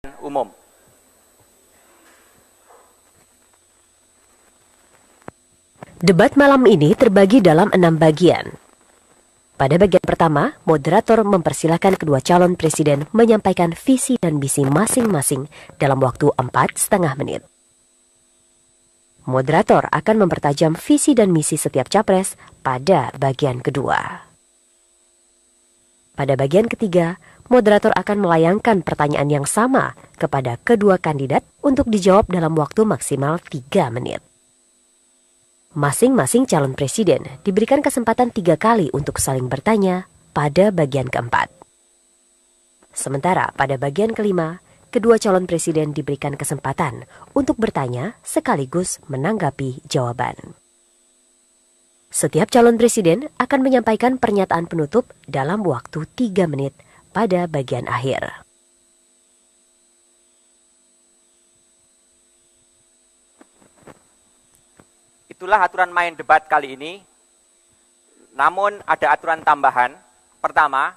umum. Debat malam ini terbagi dalam 6 bagian. Pada bagian pertama, moderator mempersilahkan kedua calon presiden menyampaikan visi dan misi masing-masing dalam waktu 4,5 menit. Moderator akan mempertajam visi dan misi setiap capres pada bagian kedua. Pada bagian ketiga, moderator akan melayangkan pertanyaan yang sama kepada kedua kandidat untuk dijawab dalam waktu maksimal 3 menit. Masing-masing calon presiden diberikan kesempatan 3 kali untuk saling bertanya pada bagian keempat. Sementara pada bagian kelima, kedua calon presiden diberikan kesempatan untuk bertanya sekaligus menanggapi jawaban. Setiap calon presiden akan menyampaikan pernyataan penutup dalam waktu 3 menit pada bagian akhir. Itulah aturan main debat kali ini. Namun ada aturan tambahan. Pertama,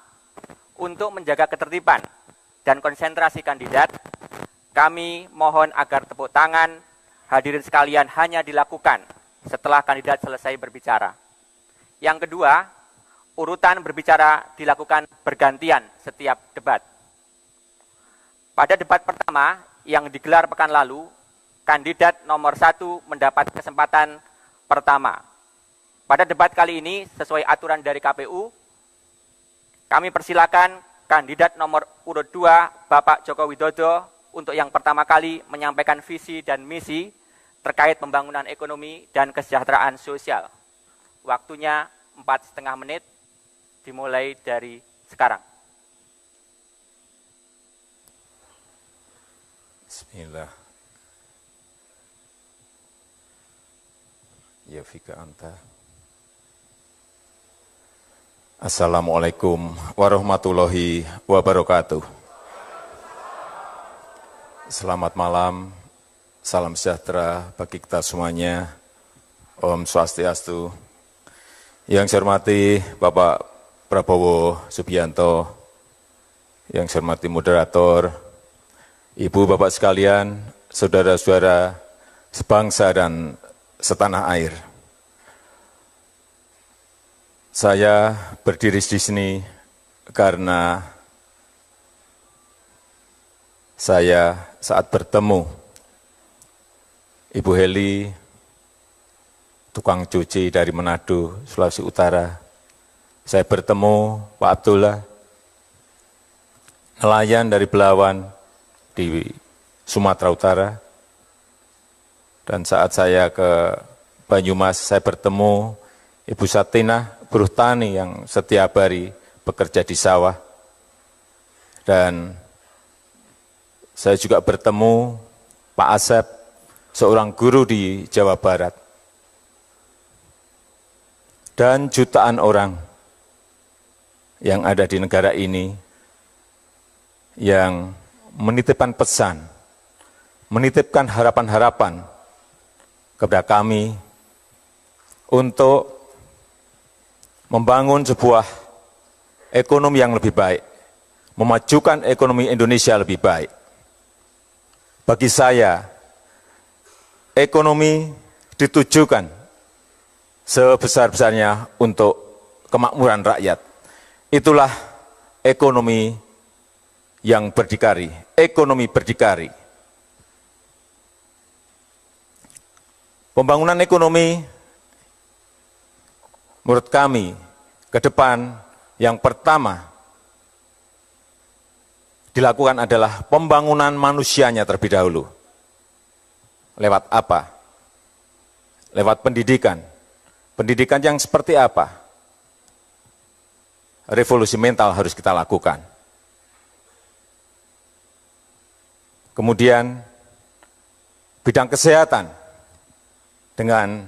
untuk menjaga ketertiban dan konsentrasi kandidat, kami mohon agar tepuk tangan hadirin sekalian hanya dilakukan setelah kandidat selesai berbicara. Yang kedua, urutan berbicara dilakukan bergantian setiap debat. Pada debat pertama yang digelar pekan lalu, kandidat nomor 1 mendapat kesempatan pertama. Pada debat kali ini, sesuai aturan dari KPU, kami persilakan kandidat nomor urut 2, Bapak Joko Widodo, untuk yang pertama kali menyampaikan visi dan misi terkait pembangunan ekonomi dan kesejahteraan sosial. Waktunya 4,5 menit, dimulai dari sekarang. Bismillah. Ya fika anta. Assalamualaikum warahmatullahi wabarakatuh. Selamat malam, salam sejahtera bagi kita semuanya. Om Swastiastu. Yang saya hormati Bapak Prabowo Subianto, yang saya hormati moderator, Ibu Bapak sekalian, saudara-saudara sebangsa dan setanah air. Saya berdiri di sini karena saya saat bertemu Ibu Heli, tukang cuci dari Manado, Sulawesi Utara. Saya bertemu Pak Abdullah, nelayan dari Belawan di Sumatera Utara. Dan saat saya ke Banyumas, saya bertemu Ibu Satinah, buruh tani yang setiap hari bekerja di sawah. Dan saya juga bertemu Pak Asep, seorang guru di Jawa Barat. Dan jutaan orang yang ada di negara ini yang menitipkan pesan, menitipkan harapan-harapan kepada kami untuk membangun sebuah ekonomi yang lebih baik, memajukan ekonomi Indonesia lebih baik. Bagi saya, ekonomi ditujukan sebesar-besarnya untuk kemakmuran rakyat. Itulah ekonomi yang berdikari, ekonomi berdikari. Pembangunan ekonomi menurut kami ke depan yang pertama dilakukan adalah pembangunan manusianya terlebih dahulu. Lewat apa? Lewat pendidikan. Pendidikan yang seperti apa? Revolusi mental harus kita lakukan. Kemudian bidang kesehatan dengan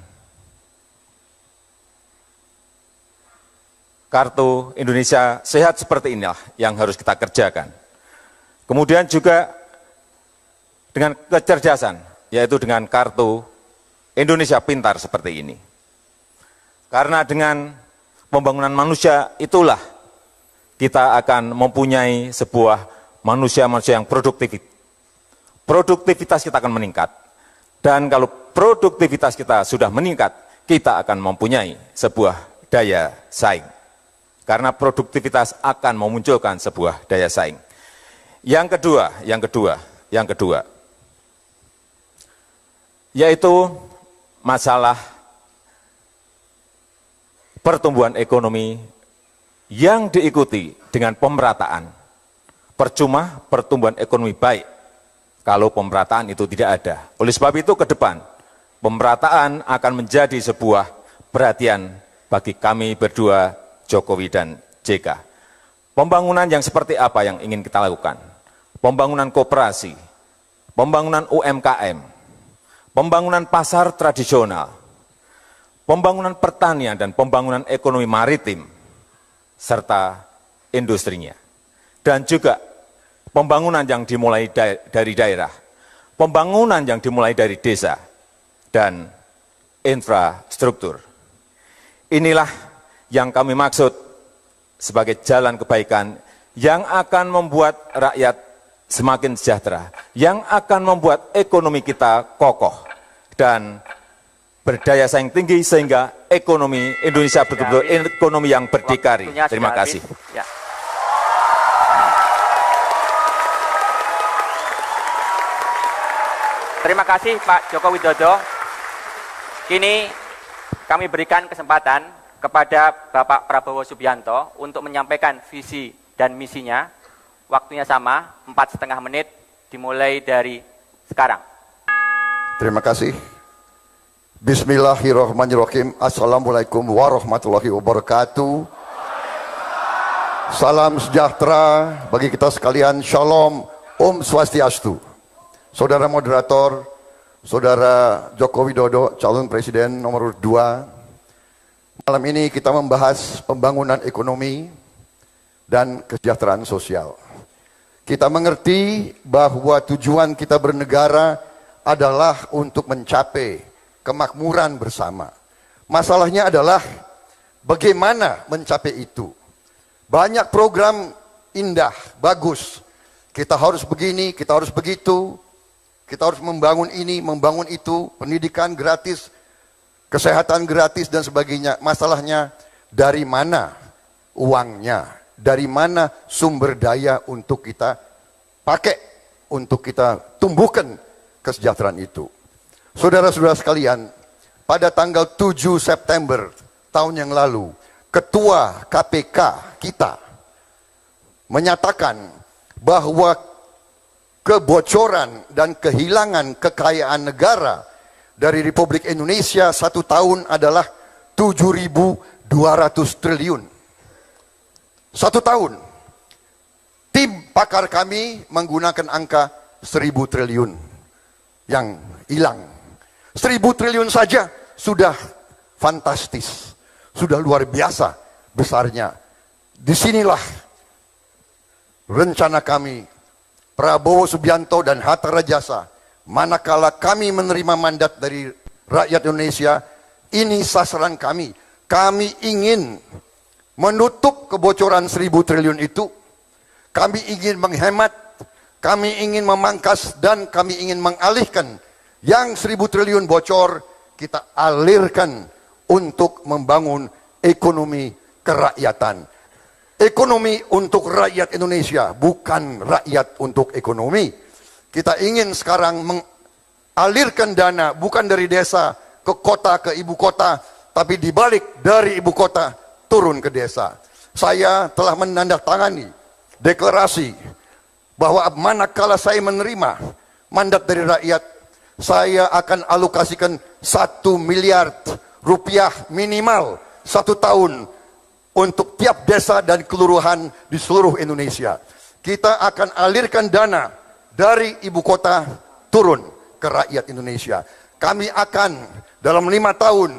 kartu Indonesia Sehat seperti inilah yang harus kita kerjakan. Kemudian juga dengan kecerdasan, yaitu dengan kartu Indonesia Pintar seperti ini. Karena dengan pembangunan manusia itulah kita akan mempunyai sebuah manusia-manusia yang produktif, produktivitas kita akan meningkat. Dan kalau produktivitas kita sudah meningkat, kita akan mempunyai sebuah daya saing. Karena produktivitas akan memunculkan sebuah daya saing. Yang kedua, yaitu masalah pertumbuhan ekonomi yang diikuti dengan pemerataan. Percuma pertumbuhan ekonomi baik kalau pemerataan itu tidak ada. Oleh sebab itu ke depan, pemerataan akan menjadi sebuah perhatian bagi kami berdua, Jokowi dan JK. Pembangunan yang seperti apa yang ingin kita lakukan? Pembangunan koperasi, pembangunan UMKM, pembangunan pasar tradisional, pembangunan pertanian dan pembangunan ekonomi maritim, serta industrinya. Dan juga pembangunan yang dimulai dari daerah, pembangunan yang dimulai dari desa, dan infrastruktur. Inilah yang kami maksud sebagai jalan kebaikan yang akan membuat rakyat semakin sejahtera, yang akan membuat ekonomi kita kokoh dan berdaya saing tinggi sehingga ekonomi Indonesia betul-betul ekonomi yang berdikari. Terima kasih. Ya. Terima kasih Pak Joko Widodo. Kini kami berikan kesempatan kepada Bapak Prabowo Subianto untuk menyampaikan visi dan misinya. Waktunya sama, 4,5 menit, dimulai dari sekarang. Terima kasih. Bismillahirrahmanirrahim. Assalamualaikum warahmatullahi wabarakatuh. Salam sejahtera bagi kita sekalian. Shalom, Om Swastiastu. Saudara moderator, Saudara Joko Widodo, calon presiden nomor 2. Malam ini kita membahas pembangunan ekonomi dan kesejahteraan sosial. Kita mengerti bahwa tujuan kita bernegara adalah untuk mencapai kemakmuran bersama. Masalahnya adalah bagaimana mencapai itu. Banyak program indah, bagus. Kita harus begini, kita harus begitu. Kita harus membangun ini, membangun itu, pendidikan gratis, kesehatan gratis dan sebagainya. Masalahnya dari mana uangnya? Dari mana sumber daya untuk kita pakai, untuk kita tumbuhkan kesejahteraan itu. Saudara-saudara sekalian, pada tanggal 7 September tahun yang lalu, Ketua KPK kita menyatakan bahwa kebocoran dan kehilangan kekayaan negara dari Republik Indonesia 1 tahun adalah 7.200 triliun. 1 tahun. Tim pakar kami menggunakan angka 1.000 triliun yang hilang. 1.000 triliun saja sudah fantastis. Sudah luar biasa besarnya. Disinilah rencana kami, Prabowo Subianto dan Hatta Rajasa, manakala kami menerima mandat dari rakyat Indonesia, ini sasaran kami. Kami ingin menutup kebocoran 1.000 triliun itu. Kami ingin menghemat, kami ingin memangkas, dan kami ingin mengalihkan yang 1.000 triliun bocor, kita alirkan untuk membangun ekonomi kerakyatan. Ekonomi untuk rakyat Indonesia, bukan rakyat untuk ekonomi. Kita ingin sekarang mengalirkan dana bukan dari desa ke kota, ke ibu kota, tapi dibalik dari ibu kota turun ke desa. Saya telah menandatangani deklarasi bahwa manakala saya menerima mandat dari rakyat, saya akan alokasikan 1 miliar rupiah minimal 1 tahun untuk tiap desa dan kelurahan di seluruh Indonesia. Kita akan alirkan dana dari ibu kota turun ke rakyat Indonesia. Kami akan dalam 5 tahun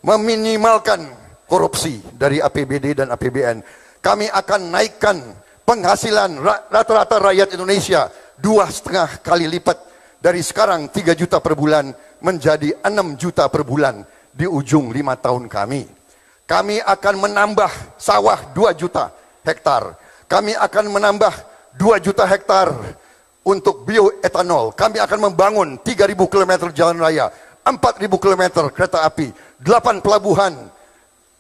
meminimalkan korupsi dari APBD dan APBN. Kami akan naikkan penghasilan rata-rata rakyat Indonesia 2,5 kali lipat. Dari sekarang 3 juta per bulan menjadi 6 juta per bulan di ujung 5 tahun kami. Kami akan menambah sawah 2 juta hektar. Kami akan menambah 2 juta hektar untuk bioetanol. Kami akan membangun 3.000 km jalan raya, 4.000 km kereta api, 8 pelabuhan.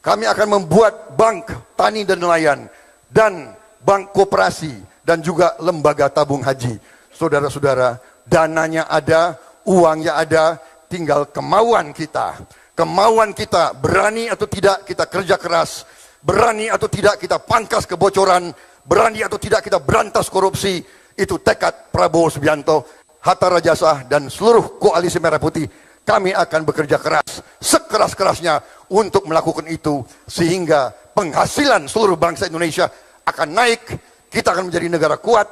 Kami akan membuat bank tani dan nelayan, dan bank koperasi, dan juga lembaga tabung haji. Saudara-saudara, dananya ada, uangnya ada, tinggal kemauan kita. Kemauan kita, berani atau tidak kita kerja keras, berani atau tidak kita pangkas kebocoran, berani atau tidak kita berantas korupsi. Itu tekad Prabowo Subianto, Hatta Rajasa, dan seluruh koalisi Merah Putih. Kami akan bekerja keras, sekeras-kerasnya untuk melakukan itu, sehingga penghasilan seluruh bangsa Indonesia akan naik. Kita akan menjadi negara kuat,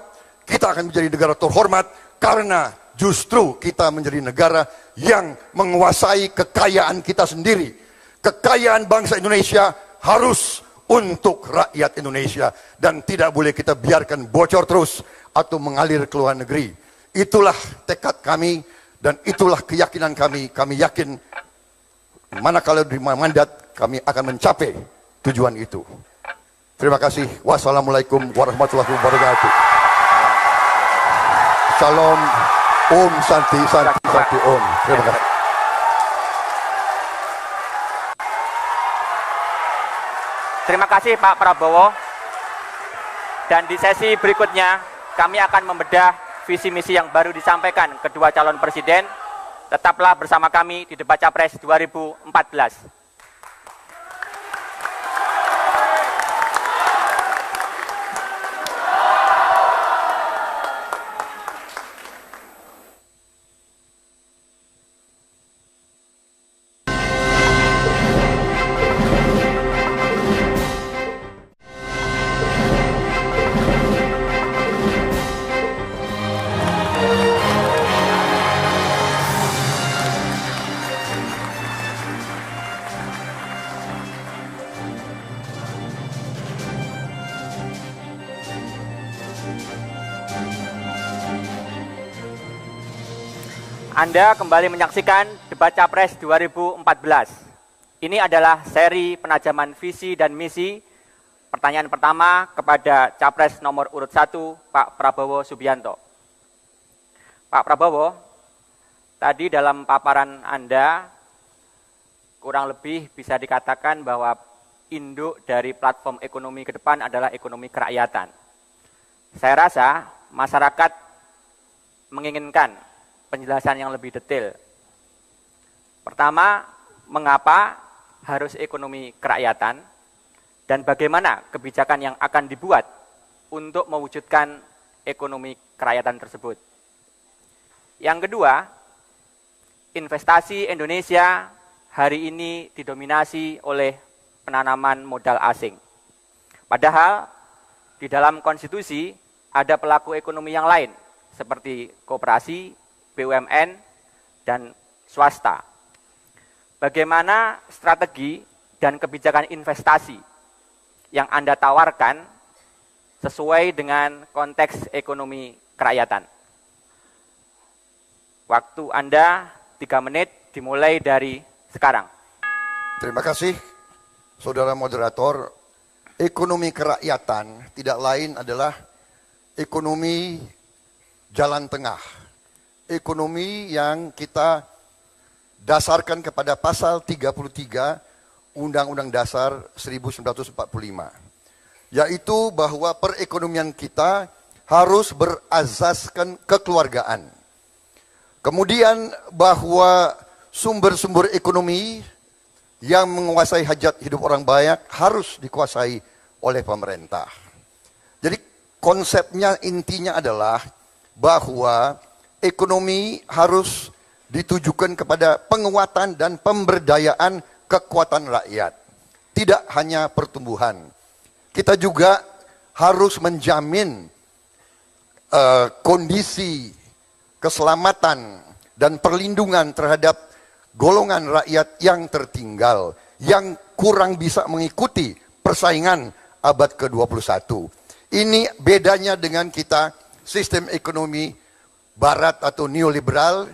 kita akan menjadi negara terhormat, karena justru kita menjadi negara yang menguasai kekayaan kita sendiri. Kekayaan bangsa Indonesia harus untuk rakyat Indonesia, dan tidak boleh kita biarkan bocor terus atau mengalir ke luar negeri. Itulah tekad kami, dan itulah keyakinan kami. Kami yakin manakala diberi mandat, kami akan mencapai tujuan itu. Terima kasih. Wassalamualaikum warahmatullahi wabarakatuh. Salam. Om Santi Santi Santi Om. Terima kasih. Terima kasih Pak Prabowo. Dan di sesi berikutnya kami akan membedah visi misi yang baru disampaikan kedua calon presiden. Tetaplah bersama kami di debat Capres 2014. Anda kembali menyaksikan debat Capres 2014. Ini adalah seri penajaman visi dan misi. Pertanyaan pertama kepada Capres nomor urut 1, Pak Prabowo Subianto. Pak Prabowo, tadi dalam paparan Anda, kurang lebih bisa dikatakan bahwa induk dari platform ekonomi ke depan adalah ekonomi kerakyatan. Saya rasa masyarakat menginginkan penjelasan yang lebih detail. Pertama, mengapa harus ekonomi kerakyatan, dan bagaimana kebijakan yang akan dibuat untuk mewujudkan ekonomi kerakyatan tersebut. Yang kedua, investasi Indonesia hari ini didominasi oleh penanaman modal asing. Padahal di dalam konstitusi ada pelaku ekonomi yang lain, seperti koperasi, BUMN, dan swasta. Bagaimana strategi dan kebijakan investasi yang Anda tawarkan sesuai dengan konteks ekonomi kerakyatan? Waktu Anda 3 menit dimulai dari sekarang. Terima kasih, Saudara Moderator. Ekonomi kerakyatan tidak lain adalah ekonomi jalan tengah. Ekonomi yang kita dasarkan kepada pasal 33 Undang-Undang Dasar 1945. Yaitu bahwa perekonomian kita harus berasaskan kekeluargaan. Kemudian bahwa sumber-sumber ekonomi yang menguasai hajat hidup orang banyak harus dikuasai oleh pemerintah. Jadi konsepnya, intinya adalah bahwa ekonomi harus ditujukan kepada penguatan dan pemberdayaan kekuatan rakyat. Tidak hanya pertumbuhan. Kita juga harus menjamin kondisi keselamatan dan perlindungan terhadap golongan rakyat yang tertinggal, yang kurang bisa mengikuti persaingan abad ke-21. Ini bedanya dengan kita sistem ekonomi Barat atau neoliberal,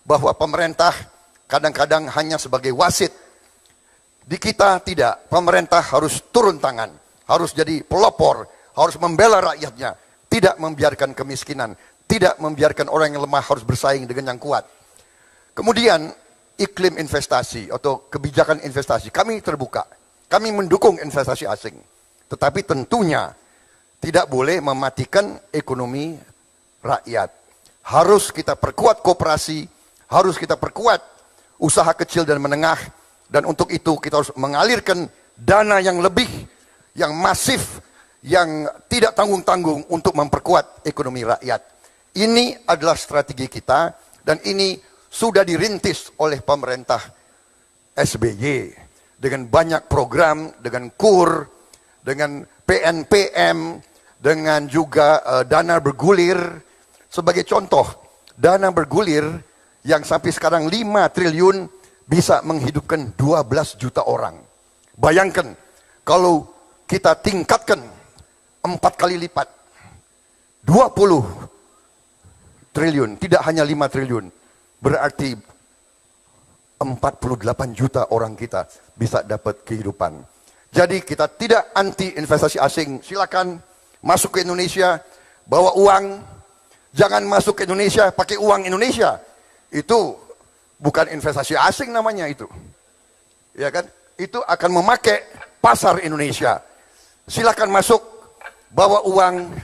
bahwa pemerintah kadang-kadang hanya sebagai wasit. Di kita tidak, pemerintah harus turun tangan, harus jadi pelopor, harus membela rakyatnya, tidak membiarkan kemiskinan, tidak membiarkan orang yang lemah harus bersaing dengan yang kuat. Kemudian iklim investasi atau kebijakan investasi, kami terbuka. Kami mendukung investasi asing. Tetapi tentunya tidak boleh mematikan ekonomi rakyat. Harus kita perkuat koperasi, harus kita perkuat usaha kecil dan menengah, dan untuk itu kita harus mengalirkan dana yang lebih, yang masif, yang tidak tanggung-tanggung untuk memperkuat ekonomi rakyat. Ini adalah strategi kita, dan ini sudah dirintis oleh pemerintah SBY dengan banyak program, dengan KUR, dengan PNPM, dengan juga dana bergulir. Sebagai contoh, dana bergulir yang sampai sekarang 5 triliun bisa menghidupkan 12 juta orang. Bayangkan kalau kita tingkatkan 4 kali lipat, 20 triliun, tidak hanya 5 triliun. Berarti 48 juta orang kita bisa dapat kehidupan. Jadi kita tidak anti investasi asing. Silakan masuk ke Indonesia, bawa uang. Jangan masuk ke Indonesia pakai uang Indonesia. Itu bukan investasi asing namanya itu. Ya kan? Itu akan memakai pasar Indonesia. Silakan masuk, bawa uang.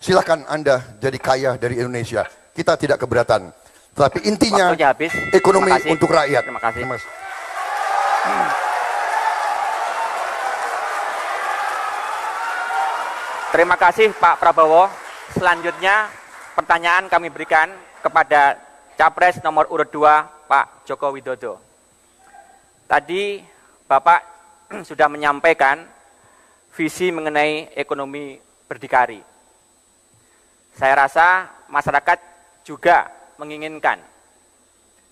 Silakan Anda jadi kaya dari Indonesia. Kita tidak keberatan. Tapi intinya habis. Ekonomi untuk rakyat. Terima kasih. Terima kasih Pak Prabowo. Selanjutnya pertanyaan kami berikan kepada Capres nomor urut 2 Pak Joko Widodo. Tadi Bapak sudah menyampaikan visi mengenai ekonomi berdikari. Saya rasa masyarakat juga menginginkan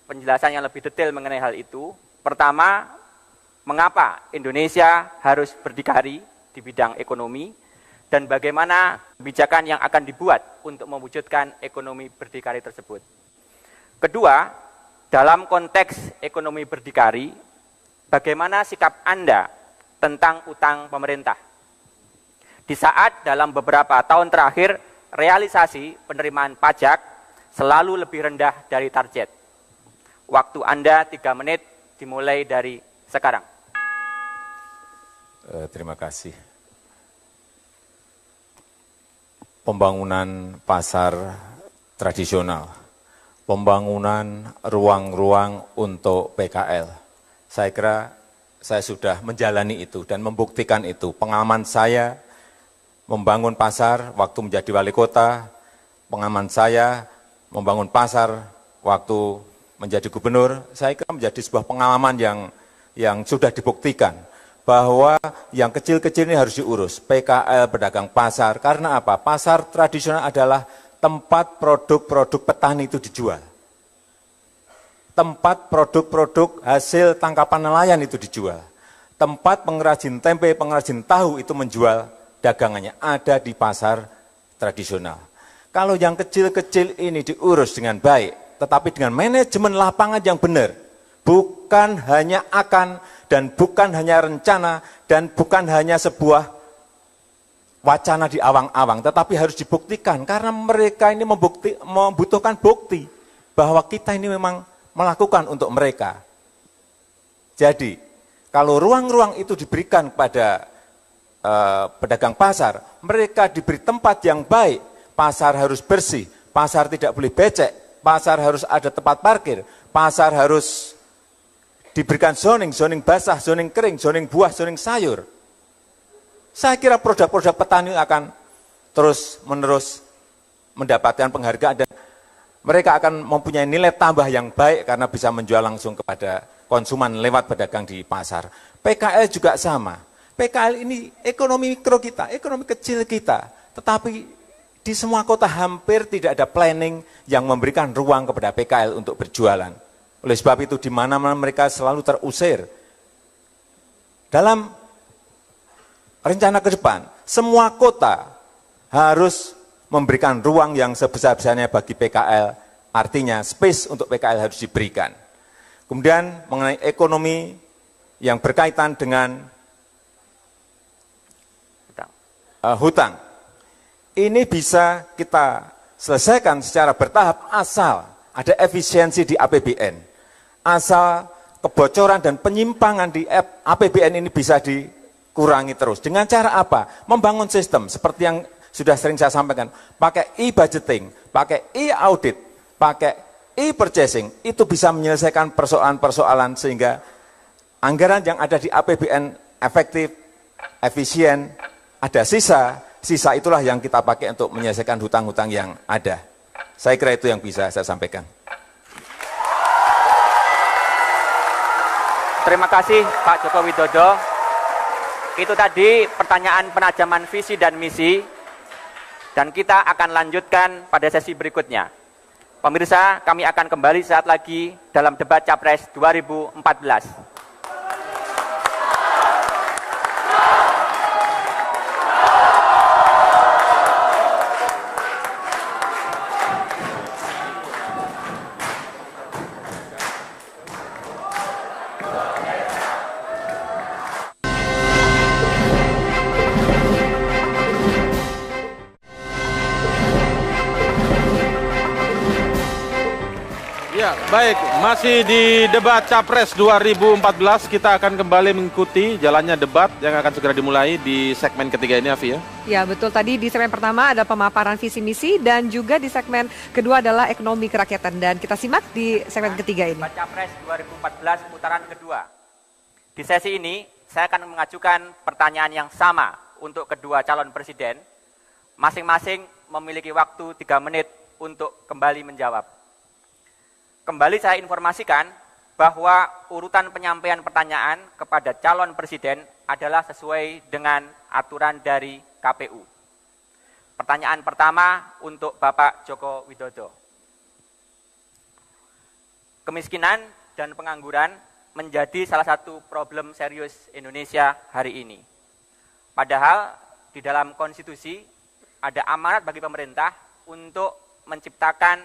penjelasan yang lebih detail mengenai hal itu. Pertama, mengapa Indonesia harus berdikari di bidang ekonomi, dan bagaimana kebijakan yang akan dibuat untuk mewujudkan ekonomi berdikari tersebut. Kedua, dalam konteks ekonomi berdikari, bagaimana sikap Anda tentang utang pemerintah? Di saat dalam beberapa tahun terakhir, realisasi penerimaan pajak selalu lebih rendah dari target. Waktu Anda 3 menit dimulai dari sekarang. Terima kasih. Pembangunan pasar tradisional, pembangunan ruang-ruang untuk PKL. Saya kira saya sudah menjalani itu dan membuktikan itu. Pengalaman saya membangun pasar waktu menjadi wali kota, pengalaman saya membangun pasar waktu menjadi gubernur, saya kira menjadi sebuah pengalaman yang sudah dibuktikan bahwa yang kecil-kecil ini harus diurus. PKL, pedagang pasar, karena apa? Pasar tradisional adalah tempat produk-produk petani itu dijual. Tempat produk-produk hasil tangkapan nelayan itu dijual. Tempat pengrajin tempe, pengrajin tahu itu menjual dagangannya, ada di pasar tradisional. Kalau yang kecil-kecil ini diurus dengan baik, tetapi dengan manajemen lapangan yang benar, bukan hanya akan, dan bukan hanya rencana, dan bukan hanya sebuah wacana di awang-awang, tetapi harus dibuktikan, karena mereka ini membutuhkan bukti, bahwa kita ini memang melakukan untuk mereka. Jadi, kalau ruang-ruang itu diberikan kepada pedagang pasar, mereka diberi tempat yang baik. Pasar harus bersih, pasar tidak boleh becek, pasar harus ada tempat parkir, pasar harus diberikan zoning basah, zoning kering, zoning buah, zoning sayur. Saya kira produk-produk petani akan terus-menerus mendapatkan penghargaan dan mereka akan mempunyai nilai tambah yang baik karena bisa menjual langsung kepada konsumen lewat pedagang di pasar. PKL juga sama. PKL ini ekonomi mikro kita, ekonomi kecil kita, tetapi di semua kota hampir tidak ada planning yang memberikan ruang kepada PKL untuk berjualan. Oleh sebab itu di mana-mana mereka selalu terusir. Dalam rencana ke depan, semua kota harus memberikan ruang yang sebesar-besarnya bagi PKL, artinya space untuk PKL harus diberikan. Kemudian mengenai ekonomi yang berkaitan dengan hutang. Ini bisa kita selesaikan secara bertahap asal ada efisiensi di APBN, asal kebocoran dan penyimpangan di APBN ini bisa dikurangi terus. Dengan cara apa? Membangun sistem seperti yang sudah sering saya sampaikan, pakai e-budgeting, pakai e-audit, pakai e-purchasing, itu bisa menyelesaikan persoalan-persoalan sehingga anggaran yang ada di APBN efektif, efisien, ada sisa itulah yang kita pakai untuk menyelesaikan hutang-hutang yang ada. Saya kira itu yang bisa saya sampaikan. Terima kasih Pak Joko Widodo. Itu tadi pertanyaan penajaman visi dan misi. Dan kita akan lanjutkan pada sesi berikutnya. Pemirsa, kami akan kembali saat lagi dalam debat Capres 2014. Ya, baik, masih di debat Capres 2014, kita akan kembali mengikuti jalannya debat yang akan segera dimulai di segmen ketiga ini, Afi ya. Ya, betul. Tadi di segmen pertama ada pemaparan visi misi dan juga di segmen kedua adalah ekonomi kerakyatan. Dan kita simak di segmen ketiga ini. Debat Capres 2014 putaran kedua. Di sesi ini, saya akan mengajukan pertanyaan yang sama untuk kedua calon presiden. Masing-masing memiliki waktu 3 menit untuk kembali menjawab. Kembali saya informasikan bahwa urutan penyampaian pertanyaan kepada calon presiden adalah sesuai dengan aturan dari KPU. Pertanyaan pertama untuk Bapak Joko Widodo. Kemiskinan dan pengangguran menjadi salah satu problem serius Indonesia hari ini. Padahal di dalam konstitusi ada amanat bagi pemerintah untuk menciptakan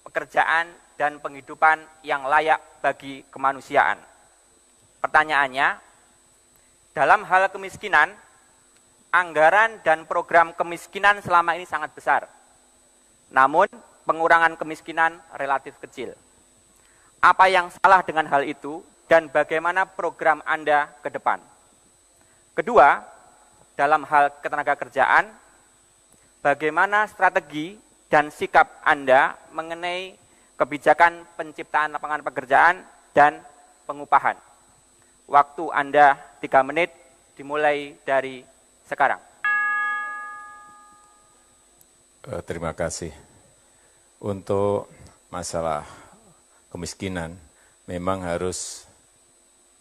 pekerjaan dan penghidupan yang layak bagi kemanusiaan. Pertanyaannya, dalam hal kemiskinan, anggaran dan program kemiskinan selama ini sangat besar. Namun, pengurangan kemiskinan relatif kecil. Apa yang salah dengan hal itu dan bagaimana program Anda ke depan? Kedua, dalam hal ketenagakerjaan, bagaimana strategi dan sikap Anda mengenai kebijakan penciptaan lapangan pekerjaan dan pengupahan. Waktu Anda 3 menit dimulai dari sekarang. Terima kasih. Untuk masalah kemiskinan, memang harus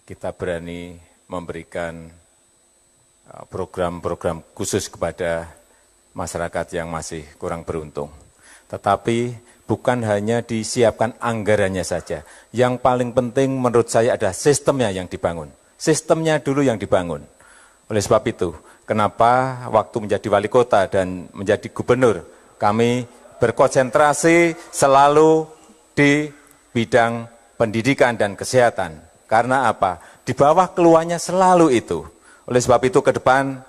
kita berani memberikan program-program khusus kepada masyarakat yang masih kurang beruntung. Tetapi bukan hanya disiapkan anggarannya saja. Yang paling penting menurut saya adalah sistemnya yang dibangun. Sistemnya dulu yang dibangun. Oleh sebab itu, kenapa waktu menjadi wali kota dan menjadi gubernur, kami berkonsentrasi selalu di bidang pendidikan dan kesehatan. Karena apa? Di bawah keluarnya selalu itu. Oleh sebab itu ke depan,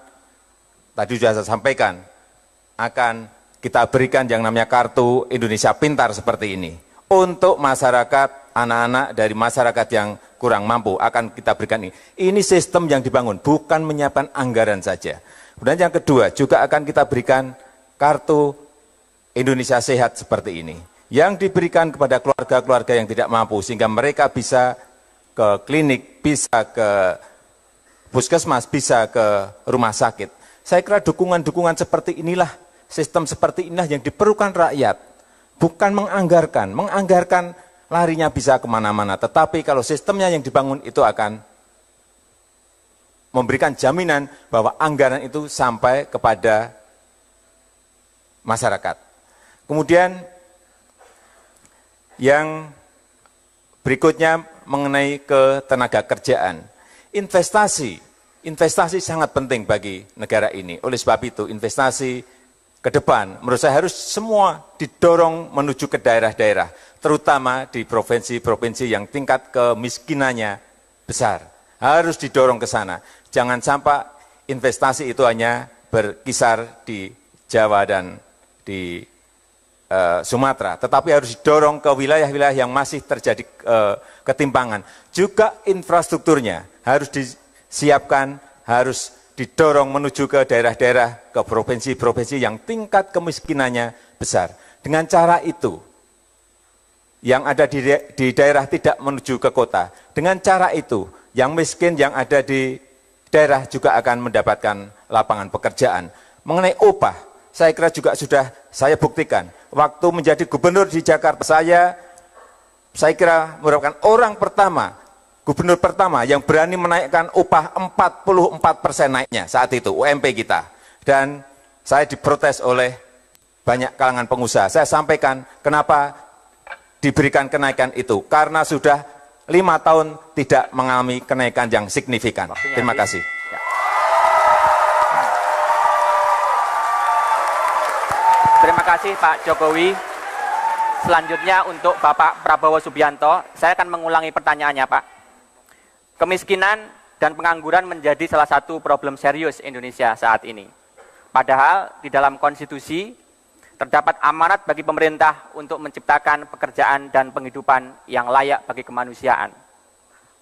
tadi sudah saya sampaikan, akan kita berikan yang namanya Kartu Indonesia Pintar seperti ini. Untuk masyarakat, anak-anak dari masyarakat yang kurang mampu akan kita berikan ini. Ini sistem yang dibangun, bukan menyiapkan anggaran saja. Kemudian yang kedua, juga akan kita berikan Kartu Indonesia Sehat seperti ini. Yang diberikan kepada keluarga-keluarga yang tidak mampu, sehingga mereka bisa ke klinik, bisa ke puskesmas, bisa ke rumah sakit. Saya kira dukungan-dukungan seperti inilah, sistem seperti inilah yang diperlukan rakyat, bukan menganggarkan. Menganggarkan larinya bisa kemana-mana, tetapi kalau sistemnya yang dibangun itu akan memberikan jaminan bahwa anggaran itu sampai kepada masyarakat. Kemudian yang berikutnya mengenai ketenagakerjaan. Investasi sangat penting bagi negara ini. Oleh sebab itu investasi ke depan, menurut saya harus semua didorong menuju ke daerah-daerah, terutama di provinsi-provinsi yang tingkat kemiskinannya besar. Harus didorong ke sana. Jangan sampai investasi itu hanya berkisar di Jawa dan di Sumatera, tetapi harus didorong ke wilayah-wilayah yang masih terjadi ketimpangan. Juga infrastrukturnya harus disiapkan, harus didorong menuju ke daerah-daerah, ke provinsi-provinsi yang tingkat kemiskinannya besar. Dengan cara itu, yang ada di daerah tidak menuju ke kota. Dengan cara itu, yang miskin yang ada di daerah juga akan mendapatkan lapangan pekerjaan. Mengenai upah, saya kira juga sudah saya buktikan. Waktu menjadi gubernur di Jakarta, saya kira merupakan orang pertama, gubernur pertama yang berani menaikkan upah 44% naiknya saat itu, UMP kita. Dan saya diprotes oleh banyak kalangan pengusaha. Saya sampaikan kenapa diberikan kenaikan itu, karena sudah 5 tahun tidak mengalami kenaikan yang signifikan. Terima kasih. Terima kasih Pak Jokowi. Selanjutnya untuk Bapak Prabowo Subianto, saya akan mengulangi pertanyaannya Pak. Kemiskinan dan pengangguran menjadi salah satu problem serius Indonesia saat ini. Padahal di dalam konstitusi terdapat amanat bagi pemerintah untuk menciptakan pekerjaan dan penghidupan yang layak bagi kemanusiaan.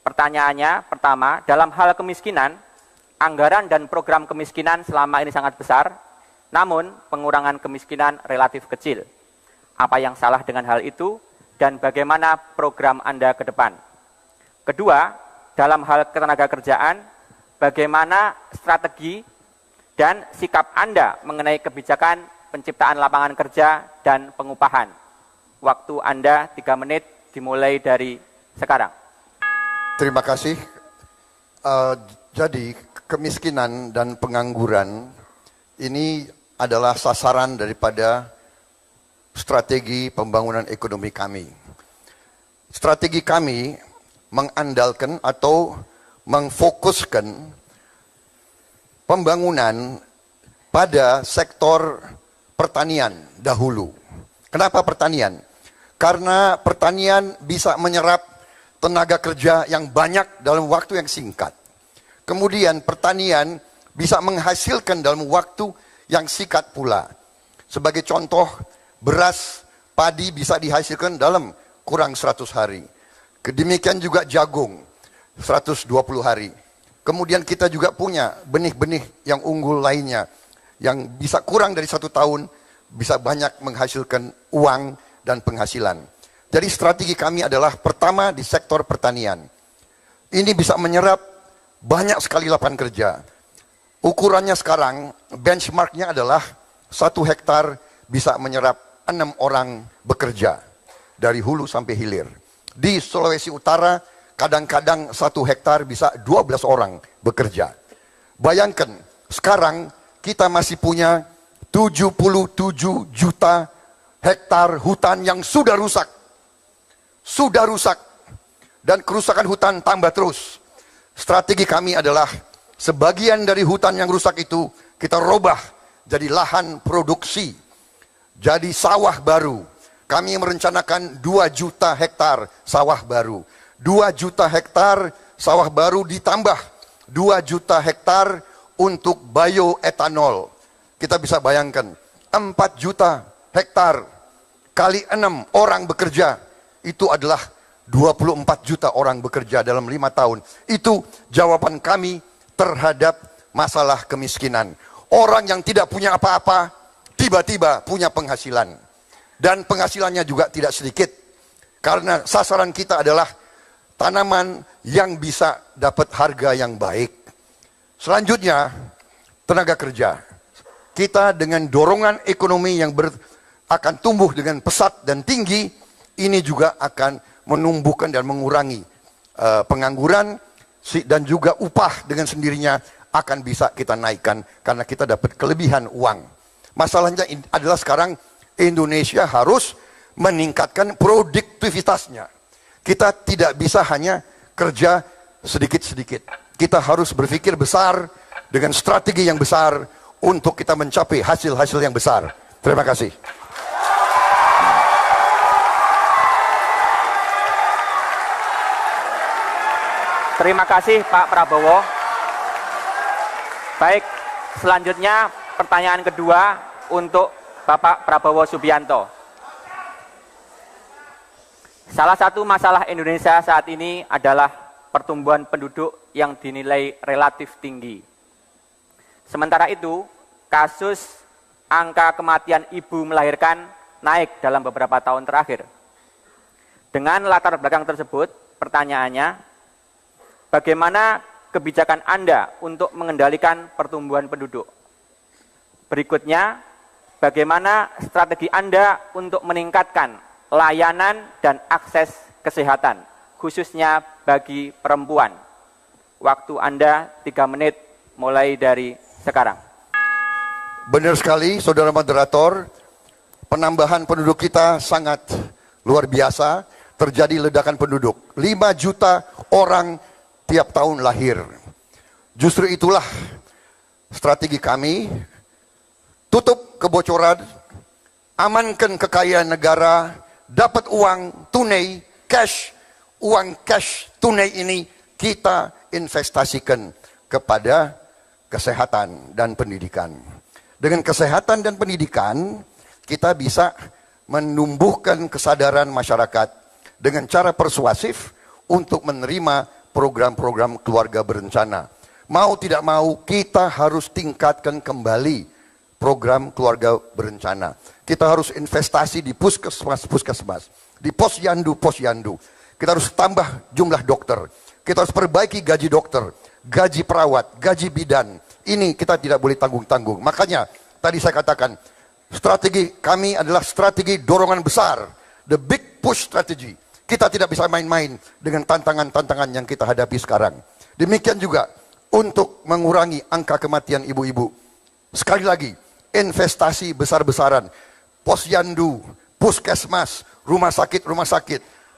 Pertanyaannya pertama, dalam hal kemiskinan, anggaran dan program kemiskinan selama ini sangat besar, namun pengurangan kemiskinan relatif kecil. Apa yang salah dengan hal itu dan bagaimana program Anda ke depan? Kedua, dalam hal ketenaga kerjaan, bagaimana strategi dan sikap Anda mengenai kebijakan penciptaan lapangan kerja dan pengupahan? Waktu Anda 3 menit dimulai dari sekarang. Terima kasih. Jadi kemiskinan dan pengangguran ini adalah sasaran daripada strategi pembangunan ekonomi kami. Strategi kami mengandalkan atau mengfokuskan pembangunan pada sektor pertanian dahulu. Kenapa pertanian? Karena pertanian bisa menyerap tenaga kerja yang banyak dalam waktu yang singkat. Kemudian pertanian bisa menghasilkan dalam waktu yang singkat pula. Sebagai contoh, beras, padi bisa dihasilkan dalam kurang 100 hari. Demikian juga jagung, 120 hari. Kemudian kita juga punya benih-benih yang unggul lainnya, yang bisa kurang dari 1 tahun, bisa banyak menghasilkan uang dan penghasilan. Jadi strategi kami adalah pertama di sektor pertanian. Ini bisa menyerap banyak sekali lapangan kerja. Ukurannya sekarang, benchmarknya adalah 1 hektar bisa menyerap 6 orang bekerja dari hulu sampai hilir. Di Sulawesi Utara, kadang-kadang 1 hektar bisa 12 orang bekerja. Bayangkan, sekarang kita masih punya 77 juta hektar hutan yang sudah rusak. Sudah rusak. Dan kerusakan hutan tambah terus. Strategi kami adalah sebagian dari hutan yang rusak itu kita robah jadi lahan produksi, jadi sawah baru. Kami merencanakan 2 juta hektar sawah baru. 2 juta hektar sawah baru ditambah 2 juta hektar untuk bioetanol. Kita bisa bayangkan 4 juta hektar kali 6 orang bekerja, itu adalah 24 juta orang bekerja dalam 5 tahun. Itu jawaban kami terhadap masalah kemiskinan. Orang yang tidak punya apa-apa, tiba-tiba punya penghasilan. Dan penghasilannya juga tidak sedikit. Karena sasaran kita adalah tanaman yang bisa dapat harga yang baik. Selanjutnya, tenaga kerja. Kita dengan dorongan ekonomi yang akan tumbuh dengan pesat dan tinggi, ini juga akan menumbuhkan dan mengurangi pengangguran, dan juga upah dengan sendirinya akan bisa kita naikkan karena kita dapat kelebihan uang. Masalahnya adalah sekarang Indonesia harus meningkatkan produktivitasnya. Kita tidak bisa hanya kerja sedikit-sedikit. Kita harus berpikir besar dengan strategi yang besar untuk kita mencapai hasil-hasil yang besar. Terima kasih. Terima kasih Pak Prabowo. Baik, selanjutnya pertanyaan kedua untuk Bapak Prabowo Subianto. Salah satu masalah Indonesia saat ini adalah pertumbuhan penduduk yang dinilai relatif tinggi. Sementara itu, kasus angka kematian ibu melahirkan naik dalam beberapa tahun terakhir. Dengan latar belakang tersebut, pertanyaannya, bagaimana kebijakan Anda untuk mengendalikan pertumbuhan penduduk? Berikutnya, bagaimana strategi Anda untuk meningkatkan layanan dan akses kesehatan, khususnya bagi perempuan? Waktu Anda 3 menit mulai dari sekarang. Benar sekali, Saudara Moderator. Penambahan penduduk kita sangat luar biasa. Terjadi ledakan penduduk. 5 juta orang tiap tahun lahir. Justru itulah strategi kami. Tutup kebocoran, amankan kekayaan negara, dapat uang tunai, cash, uang cash tunai ini kita investasikan kepada kesehatan dan pendidikan. Dengan kesehatan dan pendidikan, kita bisa menumbuhkan kesadaran masyarakat dengan cara persuasif untuk menerima program-program keluarga berencana. Mau tidak mau, kita harus tingkatkan kembali program keluarga berencana. Kita harus investasi di puskesmas, di posyandu. Kita harus tambah jumlah dokter. Kita harus perbaiki gaji dokter, gaji perawat, gaji bidan. Ini kita tidak boleh tanggung-tanggung. Makanya tadi saya katakan, strategi kami adalah strategi dorongan besar. The big push strategy. Kita tidak bisa main-main dengan tantangan-tantangan yang kita hadapi sekarang. Demikian juga untuk mengurangi angka kematian ibu-ibu. Sekali lagi, investasi besar-besaran, posyandu, puskesmas, rumah sakit,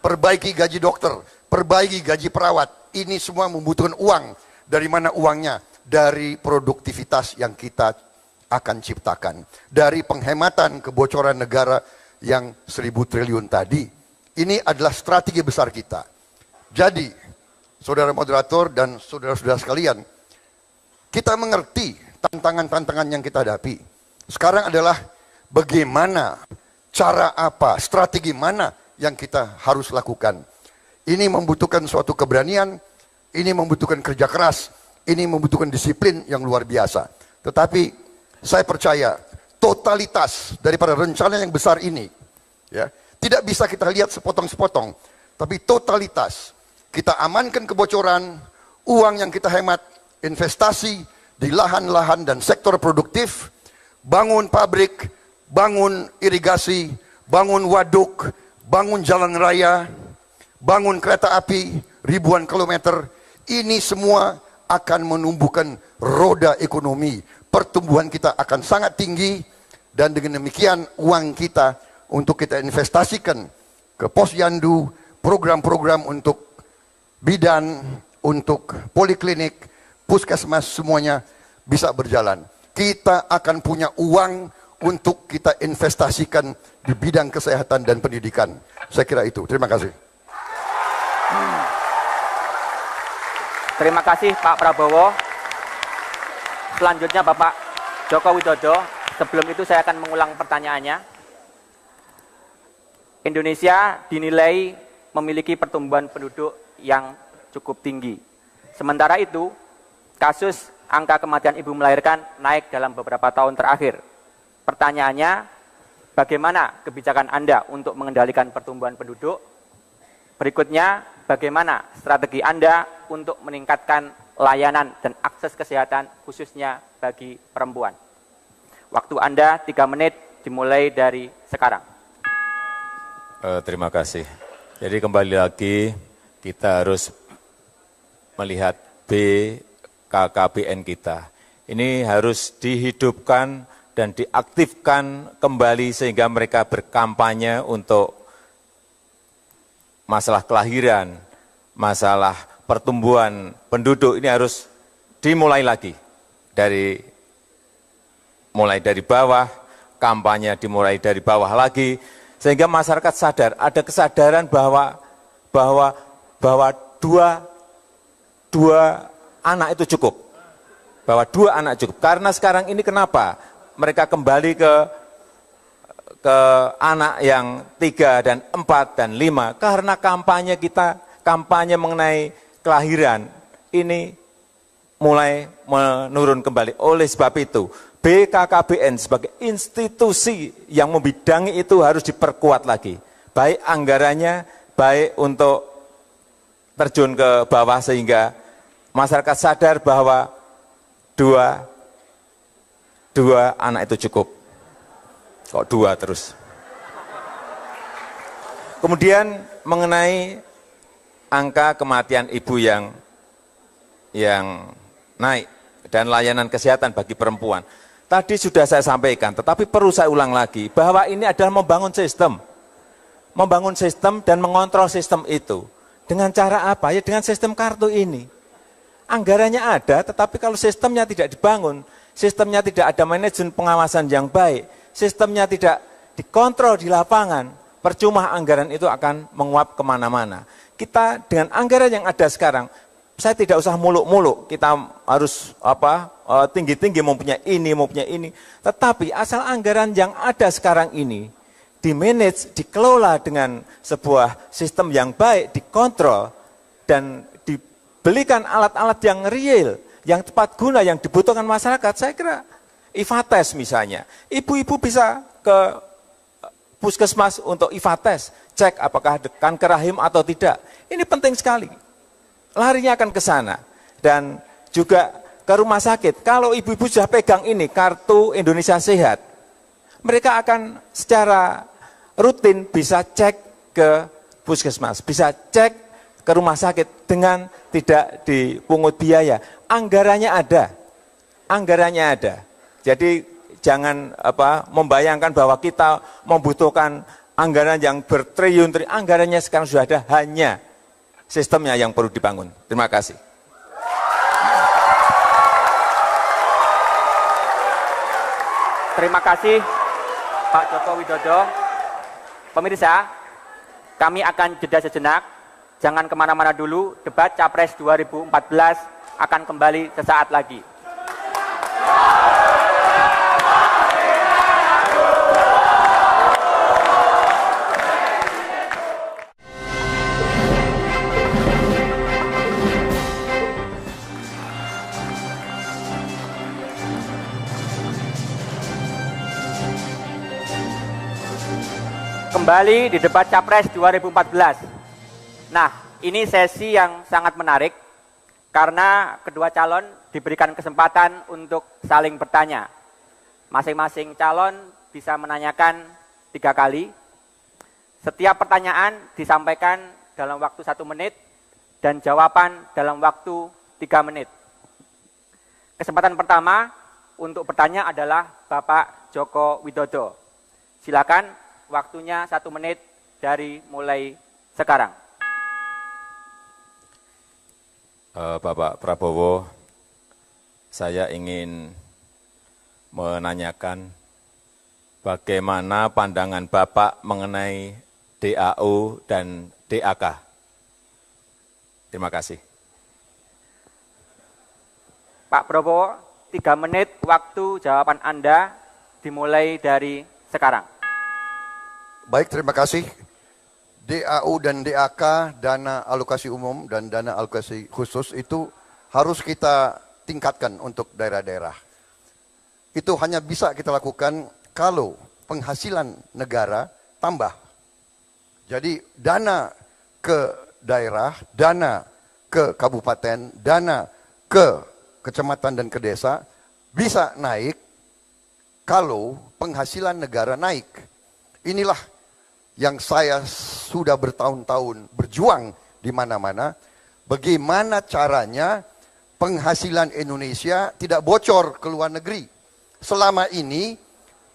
perbaiki gaji dokter, perbaiki gaji perawat. Ini semua membutuhkan uang. Dari mana uangnya? Dari produktivitas yang kita akan ciptakan. Dari penghematan kebocoran negara yang 1.000 triliun tadi. Ini adalah strategi besar kita. Jadi, Saudara Moderator dan saudara-saudara sekalian, kita mengerti tantangan-tantangan yang kita hadapi. Sekarang adalah bagaimana, cara apa, strategi mana yang kita harus lakukan. Ini membutuhkan suatu keberanian, ini membutuhkan kerja keras, ini membutuhkan disiplin yang luar biasa. Tetapi saya percaya totalitas daripada rencana yang besar ini, ya, tidak bisa kita lihat sepotong-sepotong, tapi totalitas. Kita amankan kebocoran, uang yang kita hemat, investasi di lahan-lahan dan sektor produktif, bangun pabrik, bangun irigasi, bangun waduk, bangun jalan raya, bangun kereta api, ribuan kilometer. Ini semua akan menumbuhkan roda ekonomi. Pertumbuhan kita akan sangat tinggi, dan dengan demikian uang kita untuk kita investasikan ke posyandu, program-program untuk bidan, untuk poliklinik, puskesmas, semuanya bisa berjalan. Kita akan punya uang untuk kita investasikan di bidang kesehatan dan pendidikan. Saya kira itu. Terima kasih. Terima kasih Pak Prabowo. Selanjutnya Bapak Joko Widodo. Sebelum itu saya akan mengulang pertanyaannya. Indonesia dinilai memiliki pertumbuhan penduduk yang cukup tinggi. Sementara itu, kasus angka kematian ibu melahirkan naik dalam beberapa tahun terakhir. Pertanyaannya, bagaimana kebijakan Anda untuk mengendalikan pertumbuhan penduduk? Berikutnya, bagaimana strategi Anda untuk meningkatkan layanan dan akses kesehatan khususnya bagi perempuan? Waktu Anda 3 menit dimulai dari sekarang. Terima kasih. Jadi kembali lagi kita harus melihat BKKBN kita. Ini harus dihidupkan dan diaktifkan kembali sehingga mereka berkampanye untuk masalah kelahiran, masalah pertumbuhan penduduk ini harus dimulai lagi. Mulai dari bawah, kampanye dimulai dari bawah lagi, sehingga masyarakat sadar, ada kesadaran bahwa dua anak itu cukup. Bahwa 2 anak cukup. Karena sekarang ini kenapa mereka kembali ke anak yang 3 dan 4 dan 5 karena kampanye kita, kampanye mengenai kelahiran ini mulai menurun kembali. Oleh sebab itu, BKKBN sebagai institusi yang membidangi itu harus diperkuat lagi. Baik anggarannya, baik untuk terjun ke bawah sehingga masyarakat sadar bahwa dua anak itu cukup. Kok 2 terus? Kemudian mengenai angka kematian ibu yang naik dan layanan kesehatan bagi perempuan. Tadi sudah saya sampaikan, tetapi perlu saya ulang lagi bahwa ini adalah membangun sistem dan mengontrol sistem itu. Dengan cara apa? Ya dengan sistem kartu ini. Anggarannya ada, tetapi kalau sistemnya tidak dibangun, sistemnya tidak ada manajemen pengawasan yang baik, sistemnya tidak dikontrol di lapangan, percuma anggaran itu akan menguap kemana-mana. Kita dengan anggaran yang ada sekarang, saya tidak usah muluk-muluk, kita harus tinggi-tinggi mempunyai ini. Tetapi asal anggaran yang ada sekarang ini, dimanage, dikelola dengan sebuah sistem yang baik, dikontrol, dan dibelikan alat-alat yang real, yang tepat guna, yang dibutuhkan masyarakat, saya kira IFA-tes misalnya. Ibu-ibu bisa ke puskesmas untuk IFA-tes, cek apakah kanker rahim atau tidak. Ini penting sekali. Larinya akan ke sana. Dan juga ke rumah sakit. Kalau ibu-ibu sudah pegang ini, kartu Indonesia Sehat, mereka akan secara rutin bisa cek ke puskesmas, bisa cek ke rumah sakit dengan tidak dipungut biaya. Anggarannya ada. Jadi jangan membayangkan bahwa kita membutuhkan anggaran yang bertriliun-triliun. Anggarannya sekarang sudah ada, hanya sistemnya yang perlu dibangun. Terima kasih. Terima kasih Pak Joko Widodo. Pemirsa, kami akan jeda sejenak. Jangan kemana-mana dulu, debat Capres 2014 akan kembali sesaat lagi. Kembali di debat Capres 2014. Nah, ini sesi yang sangat menarik karena kedua calon diberikan kesempatan untuk saling bertanya. Masing-masing calon bisa menanyakan 3 kali. Setiap pertanyaan disampaikan dalam waktu 1 menit dan jawaban dalam waktu 3 menit. Kesempatan pertama untuk bertanya adalah Bapak Joko Widodo. Silakan, waktunya 1 menit dari mulai sekarang. Bapak Prabowo, saya ingin menanyakan bagaimana pandangan Bapak mengenai DAU dan DAK. Terima kasih. Pak Prabowo, 3 menit waktu jawaban Anda dimulai dari sekarang. Baik, terima kasih. DAU dan DAK, dana alokasi umum dan dana alokasi khusus itu harus kita tingkatkan untuk daerah-daerah. Itu hanya bisa kita lakukan kalau penghasilan negara tambah. Jadi dana ke daerah, dana ke kabupaten, dana ke kecamatan dan ke desa bisa naik kalau penghasilan negara naik. Inilah yang saya sudah bertahun-tahun berjuang di mana-mana, bagaimana caranya penghasilan Indonesia tidak bocor ke luar negeri. Selama ini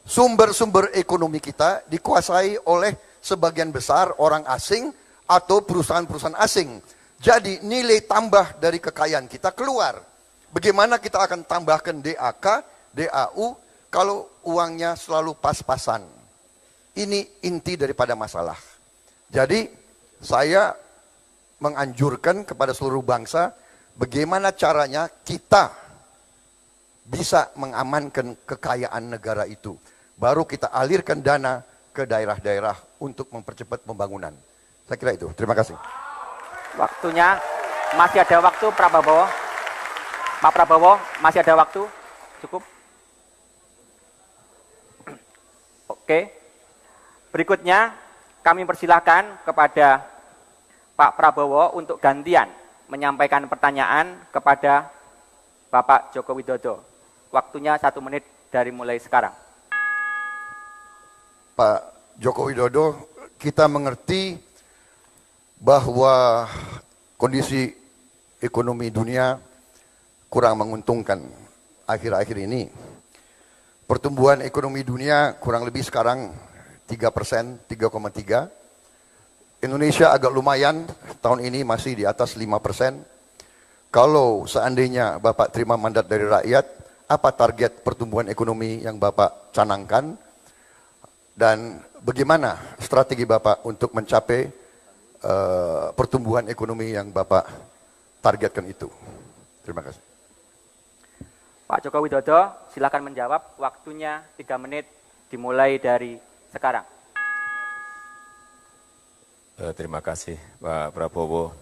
sumber-sumber ekonomi kita dikuasai oleh sebagian besar orang asing atau perusahaan-perusahaan asing. Jadi nilai tambah dari kekayaan kita keluar. Bagaimana kita akan tambahkan DAK, DAU kalau uangnya selalu pas-pasan. Ini inti daripada masalah. Jadi saya menganjurkan kepada seluruh bangsa bagaimana caranya kita bisa mengamankan kekayaan negara itu. Baru kita alirkan dana ke daerah-daerah untuk mempercepat pembangunan. Saya kira itu. Terima kasih. Waktunya masih ada waktu, Pak Prabowo. Pak Prabowo, masih ada waktu? Cukup? Oke. Berikutnya, kami persilahkan kepada Pak Prabowo untuk gantian menyampaikan pertanyaan kepada Bapak Joko Widodo. Waktunya 1 menit dari mulai sekarang. Pak Joko Widodo, kita mengerti bahwa kondisi ekonomi dunia kurang menguntungkan akhir-akhir ini. Pertumbuhan ekonomi dunia kurang lebih sekarang 3%, 3,3. Indonesia agak lumayan, tahun ini masih di atas 5%. Kalau seandainya Bapak terima mandat dari rakyat, apa target pertumbuhan ekonomi yang Bapak canangkan? Dan bagaimana strategi Bapak untuk mencapai pertumbuhan ekonomi yang Bapak targetkan itu? Terima kasih. Pak Joko Widodo, silakan menjawab. Waktunya 3 menit dimulai dari sekarang. Terima kasih Pak Prabowo.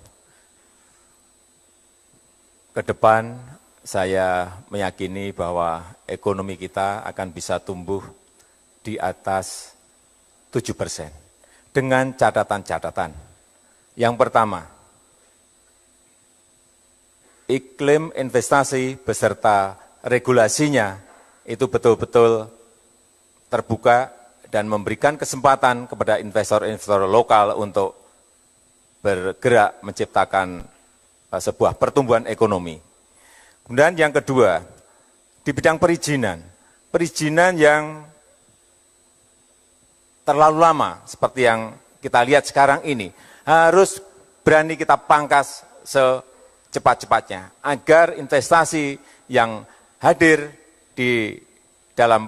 Ke depan saya meyakini bahwa ekonomi kita akan bisa tumbuh di atas 7% dengan catatan-catatan. Yang pertama, iklim investasi beserta regulasinya itu betul-betul terbuka dan memberikan kesempatan kepada investor-investor lokal untuk bergerak menciptakan sebuah pertumbuhan ekonomi. Kemudian yang kedua, di bidang perizinan yang terlalu lama seperti yang kita lihat sekarang ini harus berani kita pangkas secepat-cepatnya agar investasi yang hadir di dalam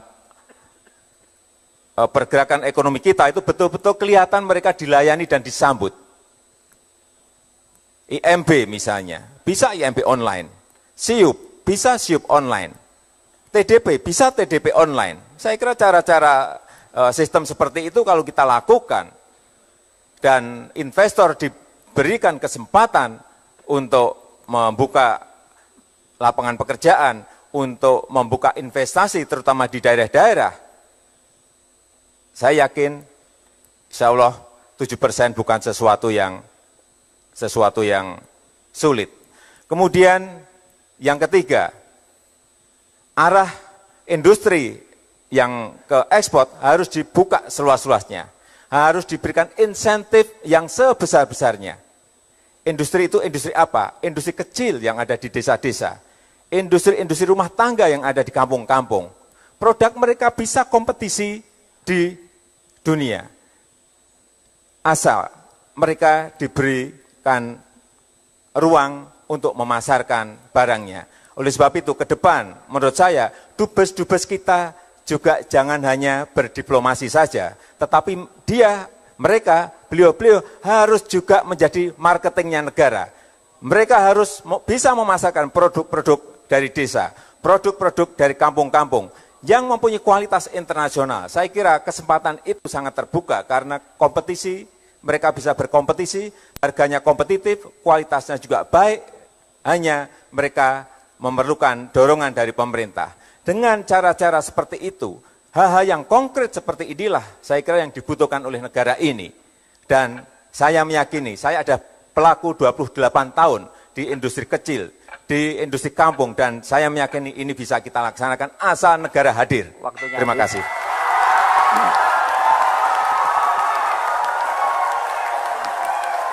pergerakan ekonomi kita itu betul-betul kelihatan mereka dilayani dan disambut. IMB misalnya, bisa IMB online. SIUP, bisa SIUP online. TDP, bisa TDP online. Saya kira cara-cara sistem seperti itu kalau kita lakukan dan investor diberikan kesempatan untuk membuka lapangan pekerjaan, untuk membuka investasi terutama di daerah-daerah, saya yakin insya Allah 7% bukan sesuatu yang sulit. Kemudian yang ketiga, arah industri yang ke ekspor harus dibuka seluas-luasnya, harus diberikan insentif yang sebesar-besarnya. Industri itu industri apa? Industri kecil yang ada di desa-desa, industri rumah tangga yang ada di kampung-kampung. Produk mereka bisa kompetisi di dunia, asal mereka diberikan ruang untuk memasarkan barangnya. Oleh sebab itu ke depan menurut saya dubes-dubes kita juga jangan hanya berdiplomasi saja, tetapi beliau harus juga menjadi marketingnya negara. Mereka harus bisa memasarkan produk-produk dari desa, produk-produk dari kampung-kampung yang mempunyai kualitas internasional. Saya kira kesempatan itu sangat terbuka karena kompetisi, mereka bisa berkompetisi, harganya kompetitif, kualitasnya juga baik, hanya mereka memerlukan dorongan dari pemerintah. Dengan cara-cara seperti itu, hal-hal yang konkret seperti inilah saya kira yang dibutuhkan oleh negara ini. Dan saya meyakini, saya ada pelaku 28 tahun di industri kecil, di industri kampung, dan saya meyakini ini bisa kita laksanakan asal negara hadir. Waktunya Terima kasih.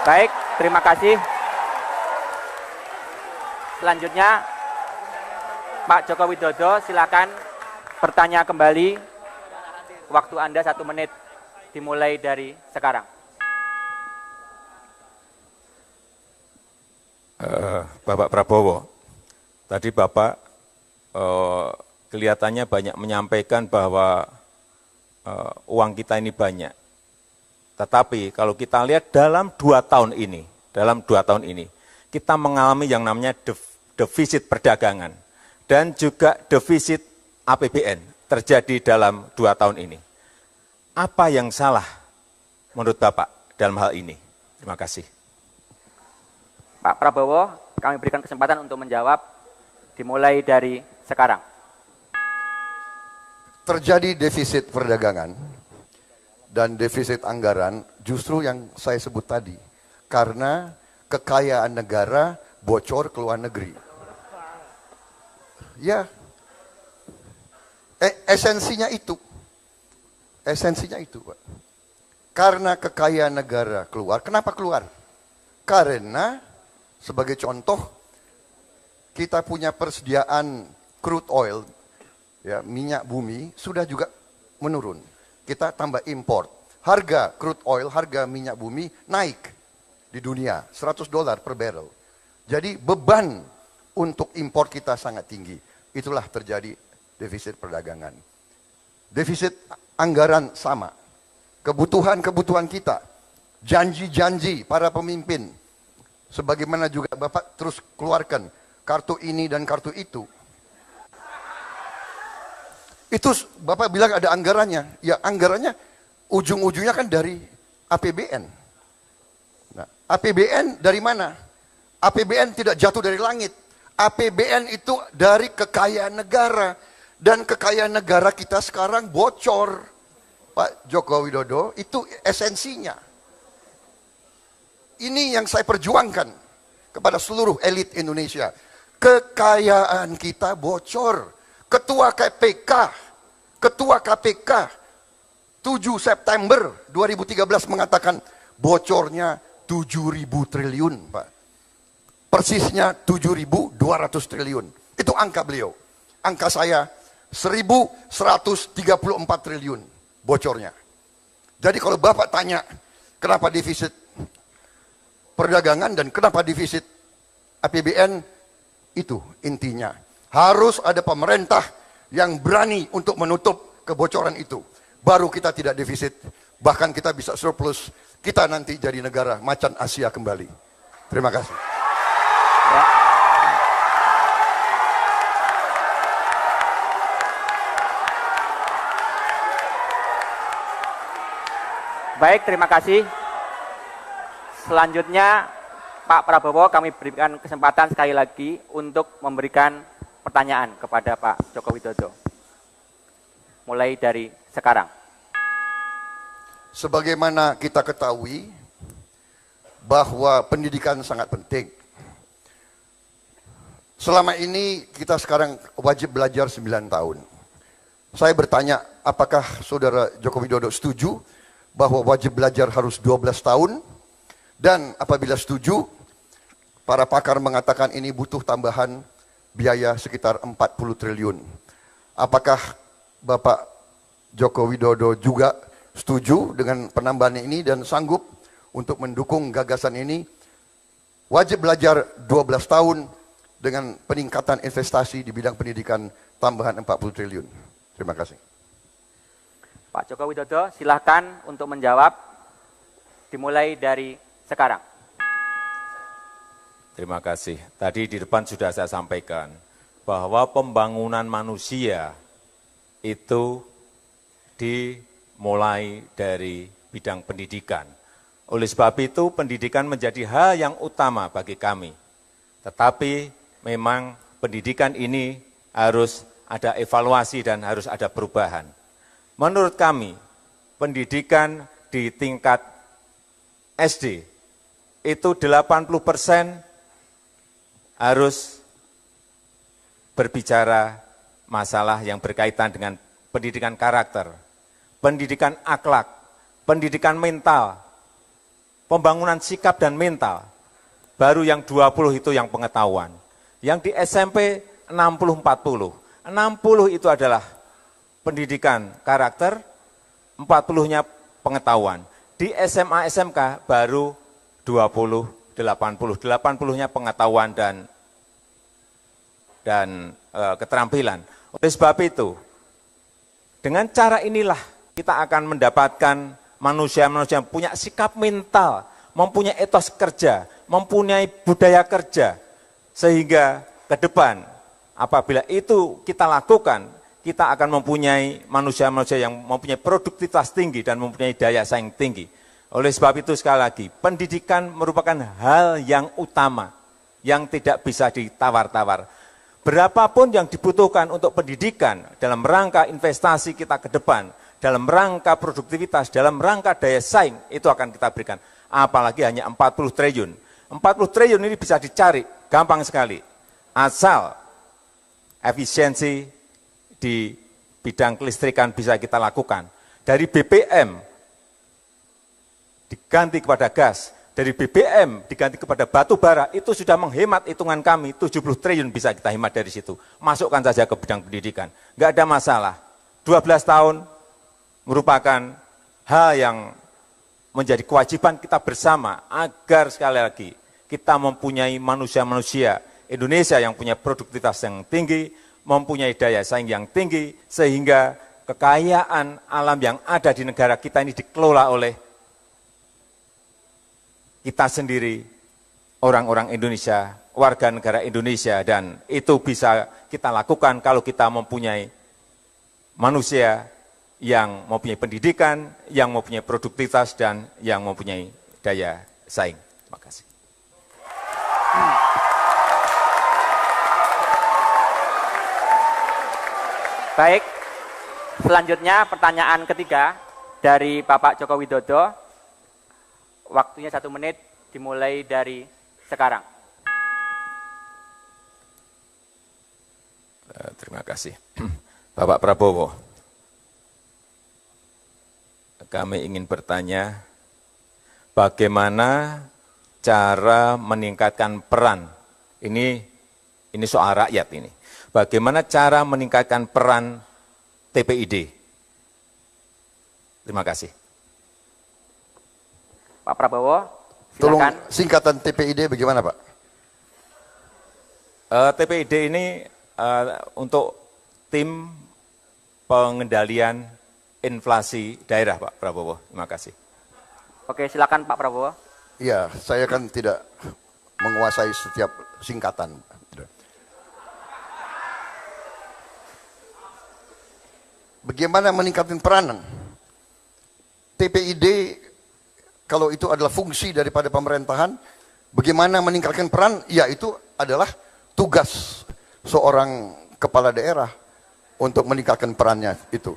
Baik, terima kasih. Selanjutnya, Pak Joko Widodo, silakan bertanya kembali. Waktu Anda 1 menit dimulai dari sekarang. Bapak Prabowo, tadi Bapak kelihatannya banyak menyampaikan bahwa uang kita ini banyak. Tetapi kalau kita lihat dalam 2 tahun ini, kita mengalami yang namanya defisit perdagangan dan juga defisit APBN terjadi dalam 2 tahun ini. apa yang salah menurut Bapak dalam hal ini? Terima kasih. Pak Prabowo, kami berikan kesempatan untuk menjawab dimulai dari sekarang. Terjadi defisit perdagangan dan defisit anggaran justru yang saya sebut tadi. Karena kekayaan negara bocor ke luar negeri. Ya, esensinya itu. Esensinya itu, Pak. Karena kekayaan negara keluar. Kenapa keluar? Karena, sebagai contoh, kita punya persediaan crude oil, ya, minyak bumi, sudah juga menurun. Kita tambah import. Harga crude oil, harga minyak bumi naik di dunia, $100 per barrel. Jadi beban untuk impor kita sangat tinggi. Itulah terjadi defisit perdagangan. Defisit anggaran sama. Kebutuhan-kebutuhan kita, janji-janji para pemimpin, sebagaimana juga Bapak terus keluarkan kartu ini dan kartu itu. Itu Bapak bilang ada anggarannya. Ya, anggarannya ujung-ujungnya kan dari APBN. Nah, APBN dari mana? APBN tidak jatuh dari langit. APBN itu dari kekayaan negara. Dan kekayaan negara kita sekarang bocor. Pak Joko Widodo, itu esensinya. Ini yang saya perjuangkan kepada seluruh elit Indonesia. Kekayaan kita bocor. Ketua KPK 7 September 2013 mengatakan bocornya 7.000 triliun, Pak. Persisnya 7.200 triliun. Itu angka beliau. Angka saya 1.134 triliun bocornya. Jadi kalau Bapak tanya kenapa defisit perdagangan dan kenapa defisit APBN, itu intinya. Harus ada pemerintah yang berani untuk menutup kebocoran itu. Baru kita tidak defisit, bahkan kita bisa surplus. Kita nanti jadi negara macan Asia kembali. Terima kasih. Ya. Baik, terima kasih. Selanjutnya Pak Prabowo, kami berikan kesempatan sekali lagi untuk memberikan pertanyaan kepada Pak Joko Widodo. Mulai dari sekarang. Sebagaimana kita ketahui bahwa pendidikan sangat penting. Selama ini kita sekarang wajib belajar 9 tahun. Saya bertanya, apakah Saudara Joko Widodo setuju bahwa wajib belajar harus 12 tahun? Dan apabila setuju, para pakar mengatakan ini butuh tambahan biaya sekitar 40 triliun. Apakah Bapak Joko Widodo juga setuju dengan penambahan ini dan sanggup untuk mendukung gagasan ini? Wajib belajar 12 tahun dengan peningkatan investasi di bidang pendidikan tambahan 40 triliun. Terima kasih. Pak Joko Widodo, silakan untuk menjawab dimulai dari sekarang. Terima kasih. Tadi di depan sudah saya sampaikan bahwa pembangunan manusia itu dimulai dari bidang pendidikan. Oleh sebab itu pendidikan menjadi hal yang utama bagi kami. Tetapi memang pendidikan ini harus ada evaluasi dan harus ada perubahan. Menurut kami, pendidikan di tingkat SD itu 80% harus berbicara masalah yang berkaitan dengan pendidikan karakter, pendidikan akhlak, pendidikan mental, pembangunan sikap dan mental. Baru yang 20 itu yang pengetahuan. Yang di SMP 60-40. 60 itu adalah pendidikan karakter, 40-nya pengetahuan. Di SMA SMK baru 20-80. 80-nya pengetahuan dan keterampilan. Oleh sebab itu, dengan cara inilah kita akan mendapatkan manusia-manusia yang punya sikap mental, mempunyai etos kerja, mempunyai budaya kerja, sehingga ke depan apabila itu kita lakukan, kita akan mempunyai manusia-manusia yang mempunyai produktivitas tinggi dan mempunyai daya saing tinggi. Oleh sebab itu sekali lagi, pendidikan merupakan hal yang utama, yang tidak bisa ditawar-tawar. Berapapun yang dibutuhkan untuk pendidikan dalam rangka investasi kita ke depan, dalam rangka produktivitas, dalam rangka daya saing, itu akan kita berikan. Apalagi hanya 40 triliun. 40 triliun ini bisa dicari, gampang sekali. Asal efisiensi di bidang kelistrikan bisa kita lakukan. Dari BBM diganti kepada gas, dari BBM diganti kepada batu bara, itu sudah menghemat hitungan kami, 70 triliun bisa kita hemat dari situ. Masukkan saja ke bidang pendidikan. Enggak ada masalah. 12 tahun merupakan hal yang menjadi kewajiban kita bersama agar sekali lagi kita mempunyai manusia-manusia Indonesia yang punya produktivitas yang tinggi, mempunyai daya saing yang tinggi, sehingga kekayaan alam yang ada di negara kita ini dikelola oleh kita sendiri, orang-orang Indonesia, warga negara Indonesia, dan itu bisa kita lakukan kalau kita mempunyai manusia yang mempunyai pendidikan, yang mempunyai produktivitas, dan yang mempunyai daya saing. Terima kasih. Baik, selanjutnya pertanyaan ketiga dari Bapak Joko Widodo. Waktunya 1 menit dimulai dari sekarang. Terima kasih. Bapak Prabowo, kami ingin bertanya, bagaimana cara meningkatkan peran, ini soal rakyat ini, bagaimana cara meningkatkan peran TPID? Terima kasih. Pak Prabowo, Tolong silakan. singkatan TPID bagaimana Pak? TPID ini untuk tim pengendalian inflasi daerah, Pak Prabowo. Terima kasih. Oke, silakan Pak Prabowo. Iya, saya kan tidak menguasai setiap singkatan. Bagaimana meningkatkan peranan? TPID, kalau itu adalah fungsi daripada pemerintahan, bagaimana meningkatkan peran? Ya, itu adalah tugas seorang kepala daerah untuk meningkatkan perannya itu.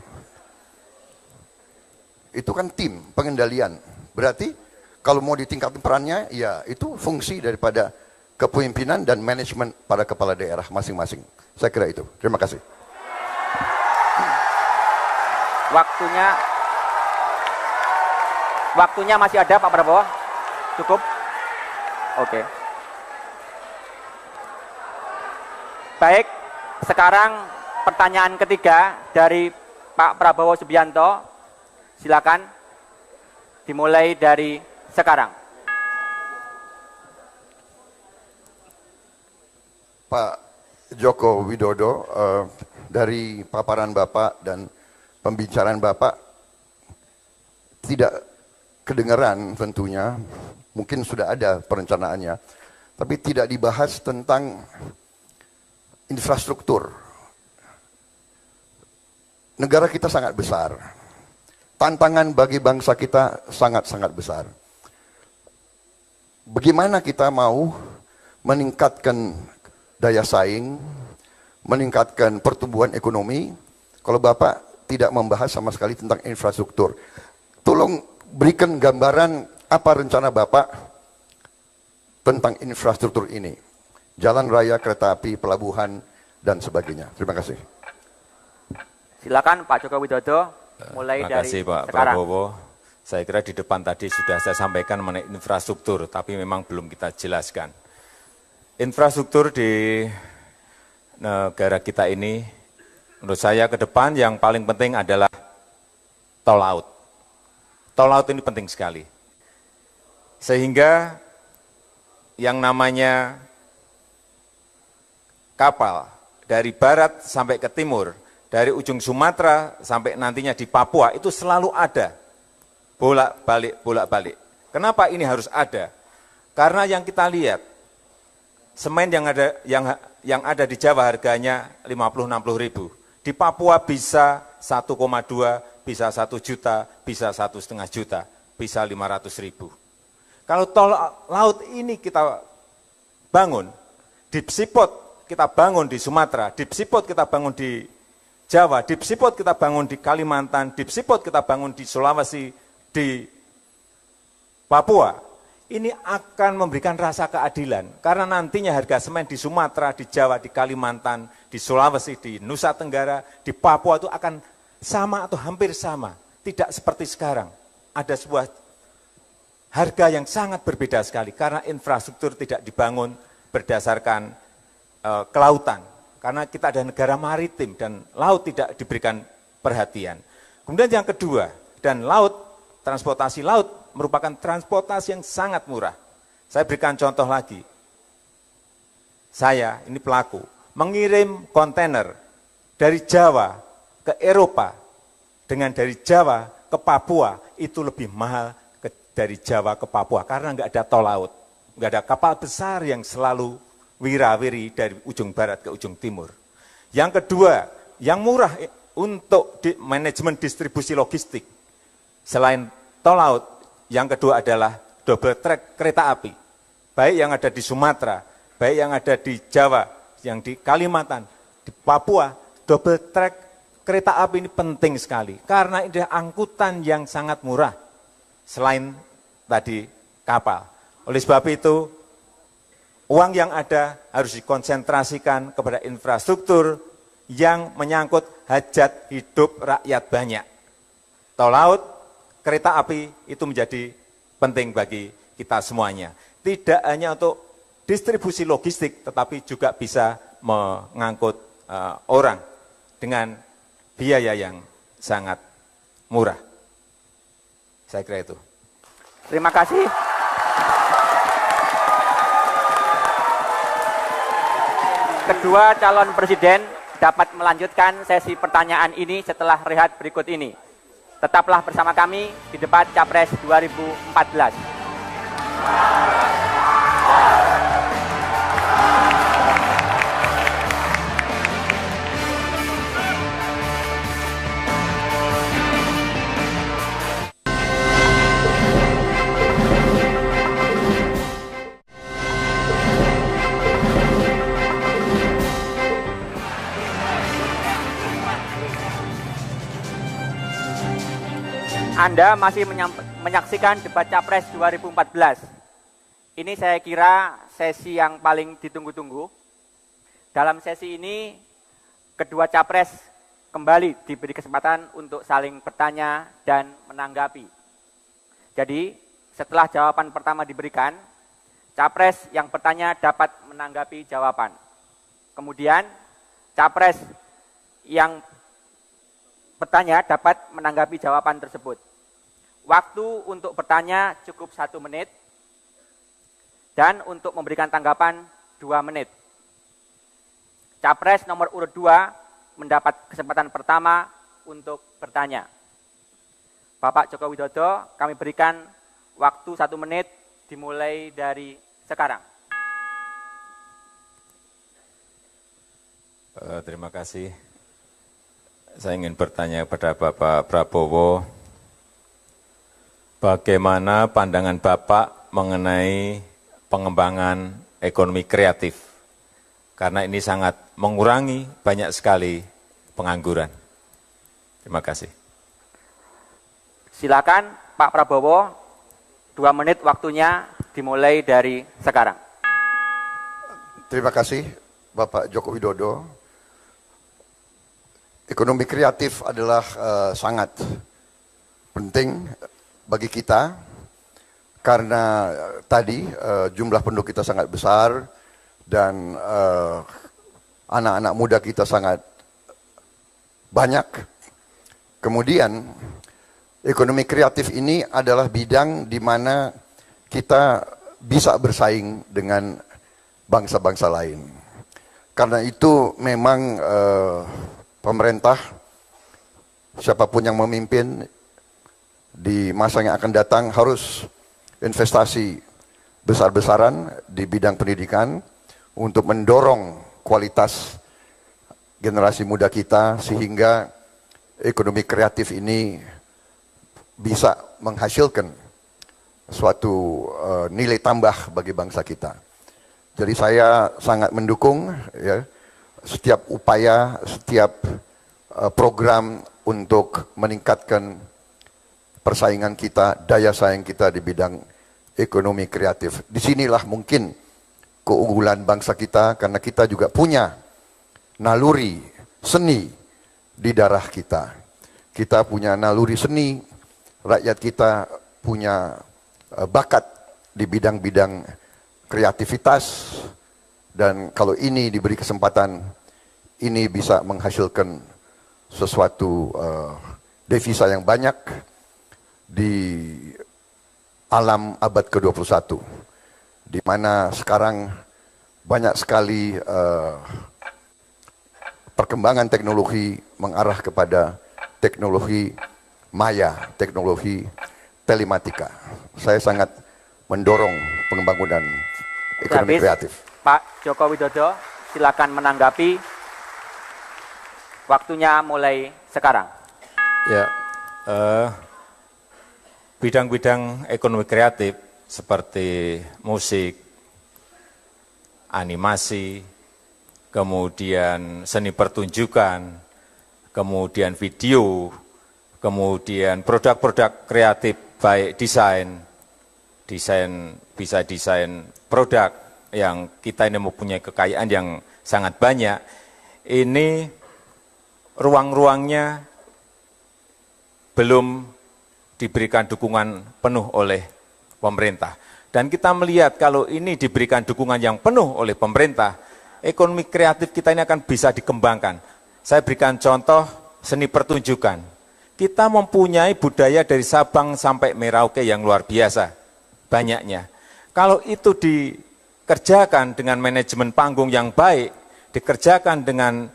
Itu kan tim pengendalian. Berarti kalau mau ditingkatkan perannya, ya itu fungsi daripada kepemimpinan dan manajemen pada kepala daerah masing-masing. Saya kira itu. Terima kasih. Waktunya masih ada Pak Prabowo? Cukup? Oke. Baik, sekarang pertanyaan ketiga dari Pak Prabowo Subianto. Silakan dimulai dari sekarang. Pak Joko Widodo, dari paparan Bapak dan pembicaraan Bapak tidak kedengaran tentunya, mungkin sudah ada perencanaannya, tapi tidak dibahas tentang infrastruktur. Negara kita sangat besar, tantangan bagi bangsa kita sangat-sangat besar. Bagaimana kita mau meningkatkan daya saing, meningkatkan pertumbuhan ekonomi, kalau Bapak tidak membahas sama sekali tentang infrastruktur? Tolong berikan gambaran apa rencana Bapak tentang infrastruktur ini. Jalan raya, kereta api, pelabuhan, dan sebagainya. Terima kasih. Silakan Pak Joko Widodo, mulai Terima dari kasih Pak sekarang. Prabowo. Saya kira di depan tadi sudah saya sampaikan mengenai infrastruktur, tapi memang belum kita jelaskan. Infrastruktur di negara kita ini, menurut saya ke depan yang paling penting adalah tol laut. Tol laut ini penting sekali. Sehingga yang namanya kapal dari barat sampai ke timur, dari ujung Sumatera sampai nantinya di Papua, itu selalu ada. Bolak-balik. Kenapa ini harus ada? Karena yang kita lihat, semen yang ada di Jawa harganya 50-60 ribu, Di Papua bisa 1,2, bisa 1 juta, bisa 1,5 juta, bisa 500.000. Kalau tol laut ini kita bangun, Deep Seaport kita bangun di Sumatera, Deep Seaport kita bangun di Jawa, Deep Seaport kita bangun di Kalimantan, Deep Seaport kita bangun di Sulawesi, di Papua, ini akan memberikan rasa keadilan. Karena nantinya harga semen di Sumatera, di Jawa, di Kalimantan, di Sulawesi, di Nusa Tenggara, di Papua itu akan sama atau hampir sama. Tidak seperti sekarang. Ada sebuah harga yang sangat berbeda sekali karena infrastruktur tidak dibangun berdasarkan kelautan. Karena kita ada negara maritim dan laut tidak diberikan perhatian. Kemudian yang kedua, dan laut, transportasi laut merupakan transportasi yang sangat murah. Saya berikan contoh lagi. Saya, ini pelaku, mengirim kontainer dari Jawa ke Eropa dengan dari Jawa ke Papua itu lebih mahal dari Jawa ke Papua karena nggak ada tol laut, nggak ada kapal besar yang selalu wirawiri dari ujung barat ke ujung timur. Yang kedua, yang murah untuk manajemen distribusi logistik selain tol laut, yang kedua adalah double track kereta api, baik yang ada di Sumatera, baik yang ada di Jawa, yang di Kalimantan, di Papua, double track kereta api ini penting sekali karena ini angkutan yang sangat murah. Selain tadi kapal. Oleh sebab itu, uang yang ada harus dikonsentrasikan kepada infrastruktur yang menyangkut hajat hidup rakyat banyak. Tol laut, kereta api itu menjadi penting bagi kita semuanya. Tidak hanya untuk distribusi logistik, tetapi juga bisa mengangkut orang dengan biaya yang sangat murah. Saya kira itu. Terima kasih. Kedua calon presiden dapat melanjutkan sesi pertanyaan ini setelah rehat berikut ini. Tetaplah bersama kami di debat Capres 2014. Anda masih menyaksikan debat Capres 2014. Ini saya kira sesi yang paling ditunggu-tunggu. Dalam sesi ini, kedua Capres kembali diberi kesempatan untuk saling bertanya dan menanggapi. Jadi, setelah jawaban pertama diberikan, Capres yang bertanya dapat menanggapi jawaban. Kemudian, Capres yang bertanya dapat menanggapi jawaban tersebut. Waktu untuk bertanya cukup 1 menit, dan untuk memberikan tanggapan 2 menit. Capres nomor urut 2 mendapat kesempatan pertama untuk bertanya. Bapak Joko Widodo, kami berikan waktu 1 menit dimulai dari sekarang. Terima kasih. Saya ingin bertanya kepada Bapak Prabowo, bagaimana pandangan Bapak mengenai pengembangan ekonomi kreatif? Karena ini sangat mengurangi banyak sekali pengangguran. Terima kasih. Silakan Pak Prabowo, 2 menit waktunya dimulai dari sekarang. Terima kasih Bapak Joko Widodo. Ekonomi kreatif adalah sangat penting bagi kita karena tadi jumlah penduduk kita sangat besar dan anak-anak muda kita sangat banyak. Kemudian ekonomi kreatif ini adalah bidang di mana kita bisa bersaing dengan bangsa-bangsa lain. Karena itu memang pemerintah, siapapun yang memimpin di masa yang akan datang harus investasi besar-besaran di bidang pendidikan untuk mendorong kualitas generasi muda kita sehingga ekonomi kreatif ini bisa menghasilkan suatu nilai tambah bagi bangsa kita. Jadi saya sangat mendukung ya, setiap upaya, setiap program untuk meningkatkan persaingan kita, daya saing kita di bidang ekonomi kreatif. Disinilah mungkin keunggulan bangsa kita, karena kita juga punya naluri seni di darah kita. Kita punya naluri seni, rakyat kita punya bakat di bidang-bidang kreativitas, dan kalau ini diberi kesempatan, ini bisa menghasilkan sesuatu devisa yang banyak di alam abad ke-21, di mana sekarang banyak sekali perkembangan teknologi mengarah kepada teknologi maya, teknologi telematika. Saya sangat mendorong pembangunan ekonomi kreatif. Pak Joko Widodo, silakan menanggapi. Waktunya mulai sekarang. Ya, bidang-bidang ekonomi kreatif seperti musik, animasi, kemudian seni pertunjukan, kemudian video, kemudian produk-produk kreatif, baik desain bisa desain produk yang kita ini mempunyai kekayaan yang sangat banyak. Ini ruang-ruangnya belum diberikan dukungan penuh oleh pemerintah. Dan kita melihat kalau ini diberikan dukungan yang penuh oleh pemerintah, ekonomi kreatif kita ini akan bisa dikembangkan. Saya berikan contoh seni pertunjukan. Kita mempunyai budaya dari Sabang sampai Merauke yang luar biasa, banyaknya. Kalau itu dikerjakan dengan manajemen panggung yang baik, dikerjakan dengan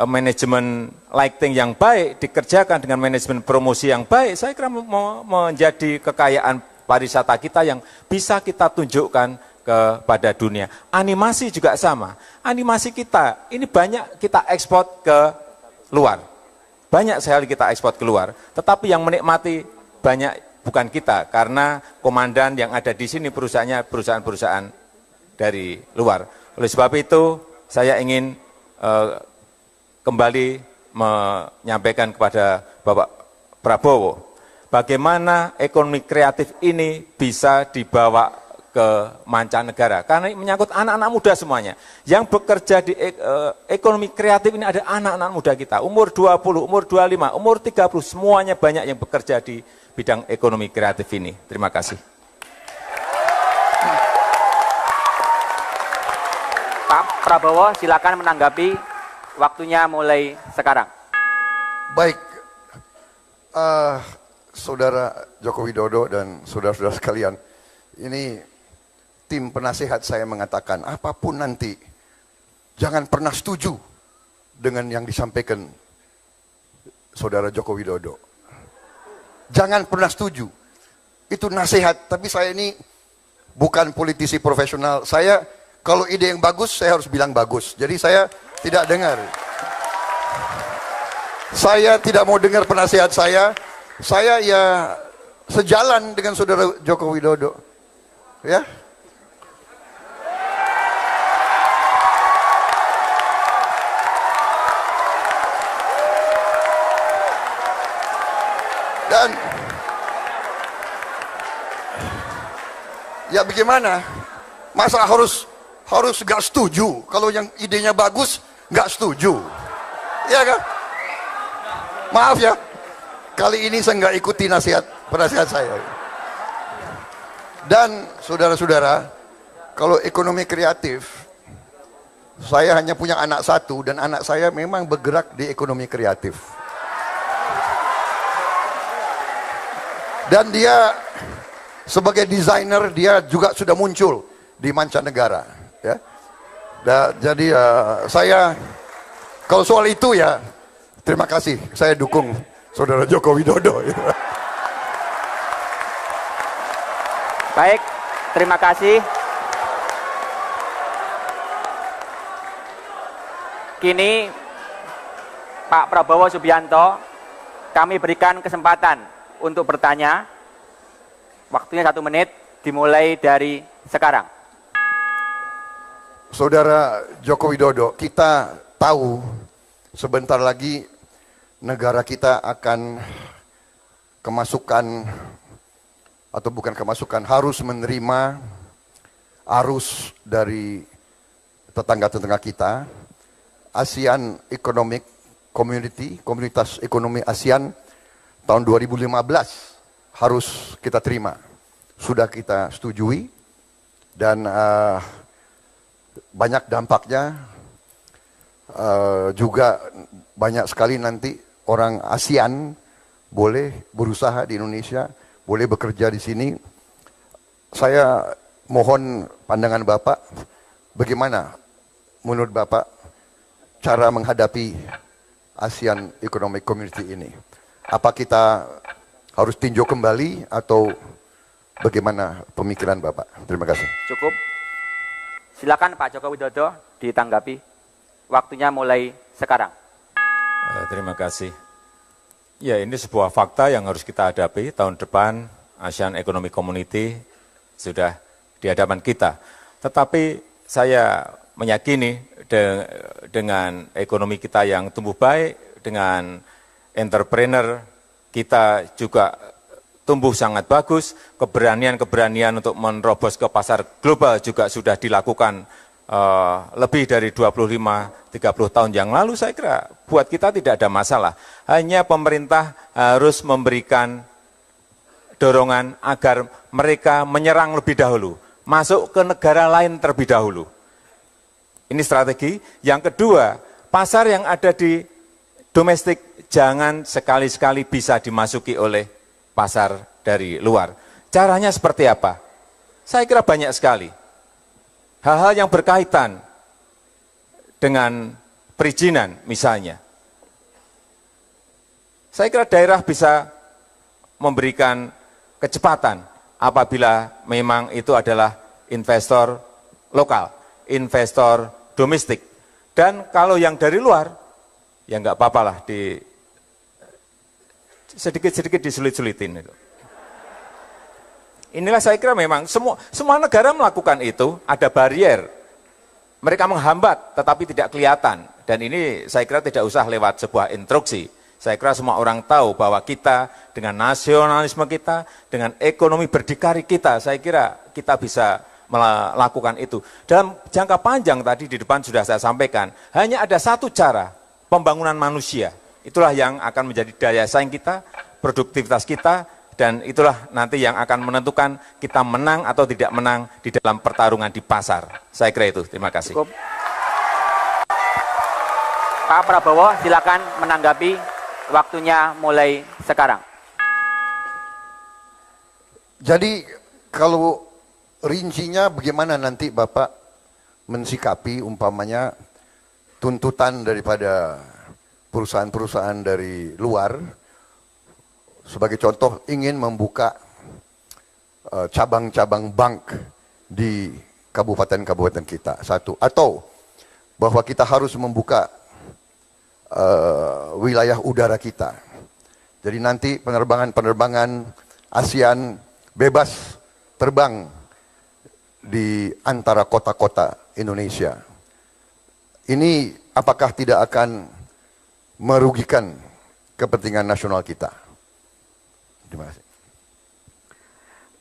manajemen lighting yang baik, dikerjakan dengan manajemen promosi yang baik, saya kira menjadi kekayaan pariwisata kita yang bisa kita tunjukkan kepada dunia. Animasi juga sama. Animasi kita, ini banyak kita ekspor ke luar. Banyak sekali kita ekspor keluar, tetapi yang menikmati banyak bukan kita, karena komandan yang ada di sini perusahaannya perusahaan-perusahaan dari luar. Oleh sebab itu, saya ingin kembali menyampaikan kepada Bapak Prabowo, bagaimana ekonomi kreatif ini bisa dibawa ke mancanegara, karena ini menyangkut anak-anak muda semuanya. Yang bekerja di ekonomi kreatif ini ada anak-anak muda kita, umur 20, umur 25, umur 30, semuanya banyak yang bekerja di bidang ekonomi kreatif ini. Terima kasih. Pak Prabowo, silakan menanggapi. Waktunya mulai sekarang. Baik, Saudara Joko Widodo dan saudara-saudara sekalian, ini tim penasehat saya mengatakan, apapun nanti, jangan pernah setuju dengan yang disampaikan Saudara Joko Widodo. Jangan pernah setuju. Itu nasihat, tapi saya ini bukan politisi profesional. Saya, kalau ide yang bagus, saya harus bilang bagus. Jadi saya tidak dengar. Saya tidak mau dengar penasihat saya. Saya ya sejalan dengan Saudara Joko Widodo. Ya. Dan ya bagaimana? Masa harus gak setuju? Kalau yang idenya bagus gak setuju, ya kan? Maaf ya, kali ini saya gak ikuti penasihat saya. Dan saudara-saudara, kalau ekonomi kreatif, saya hanya punya anak satu, dan anak saya memang bergerak di ekonomi kreatif. Dan dia sebagai desainer, dia juga sudah muncul di mancanegara. Ya. Jadi saya, kalau soal itu ya, terima kasih. Saya dukung Saudara Joko Widodo. Baik, terima kasih. Kini Pak Prabowo Subianto, kami berikan kesempatan untuk bertanya. Waktunya 1 menit, dimulai dari sekarang. Saudara Joko Widodo, kita tahu sebentar lagi negara kita akan kemasukan, atau bukan kemasukan, harus menerima arus dari tetangga-tetangga kita. ASEAN Economic Community, Komunitas Ekonomi ASEAN tahun 2015 harus kita terima. Sudah kita setujui dan banyak dampaknya, juga banyak sekali nanti orang ASEAN boleh berusaha di Indonesia, boleh bekerja di sini. Saya mohon pandangan Bapak, bagaimana menurut Bapak cara menghadapi ASEAN Economic Community ini? Apa kita harus tinjau kembali atau bagaimana pemikiran Bapak? Terima kasih. Cukup. Silakan Pak Joko Widodo ditanggapi. Waktunya mulai sekarang. Terima kasih. Ya, ini sebuah fakta yang harus kita hadapi. Tahun depan ASEAN Economic Community sudah di hadapan kita. Tetapi saya meyakini dengan ekonomi kita yang tumbuh baik, dengan entrepreneur kita juga tumbuh sangat bagus, keberanian-keberanian untuk menerobos ke pasar global juga sudah dilakukan lebih dari 25-30 tahun yang lalu. Saya kira buat kita tidak ada masalah. Hanya pemerintah harus memberikan dorongan agar mereka menyerang lebih dahulu, masuk ke negara lain terlebih dahulu. Ini strategi. Yang kedua, pasar yang ada di domestik jangan sekali-sekali bisa dimasuki oleh pasar dari luar. Caranya seperti apa? Saya kira banyak sekali. Hal-hal yang berkaitan dengan perizinan misalnya. Saya kira daerah bisa memberikan kecepatan apabila memang itu adalah investor lokal, investor domestik. Dan kalau yang dari luar, ya nggak apa-apa lah, sedikit-sedikit disulit-sulitin itu. Inilah saya kira memang semua negara melakukan itu, ada barier. Mereka menghambat tetapi tidak kelihatan. Dan ini saya kira tidak usah lewat sebuah instruksi. Saya kira semua orang tahu bahwa kita dengan nasionalisme kita, dengan ekonomi berdikari kita, saya kira kita bisa melakukan itu. Dalam jangka panjang tadi di depan sudah saya sampaikan, hanya ada satu cara, pembangunan manusia. Itulah yang akan menjadi daya saing kita, produktivitas kita, dan itulah nanti yang akan menentukan kita menang atau tidak menang di dalam pertarungan di pasar. Saya kira itu. Terima kasih. Cukup. Pak Prabowo, silakan menanggapi. Waktunya mulai sekarang. Jadi kalau rincinya bagaimana nanti Bapak mensikapi umpamanya tuntutan daripada perusahaan-perusahaan dari luar, sebagai contoh ingin membuka cabang-cabang bank di kabupaten-kabupaten kita, satu. Atau bahwa kita harus membuka wilayah udara kita. Jadi nanti penerbangan-penerbangan ASEAN bebas terbang di antara kota-kota Indonesia. Ini apakah tidak akan merugikan kepentingan nasional kita? Terima kasih.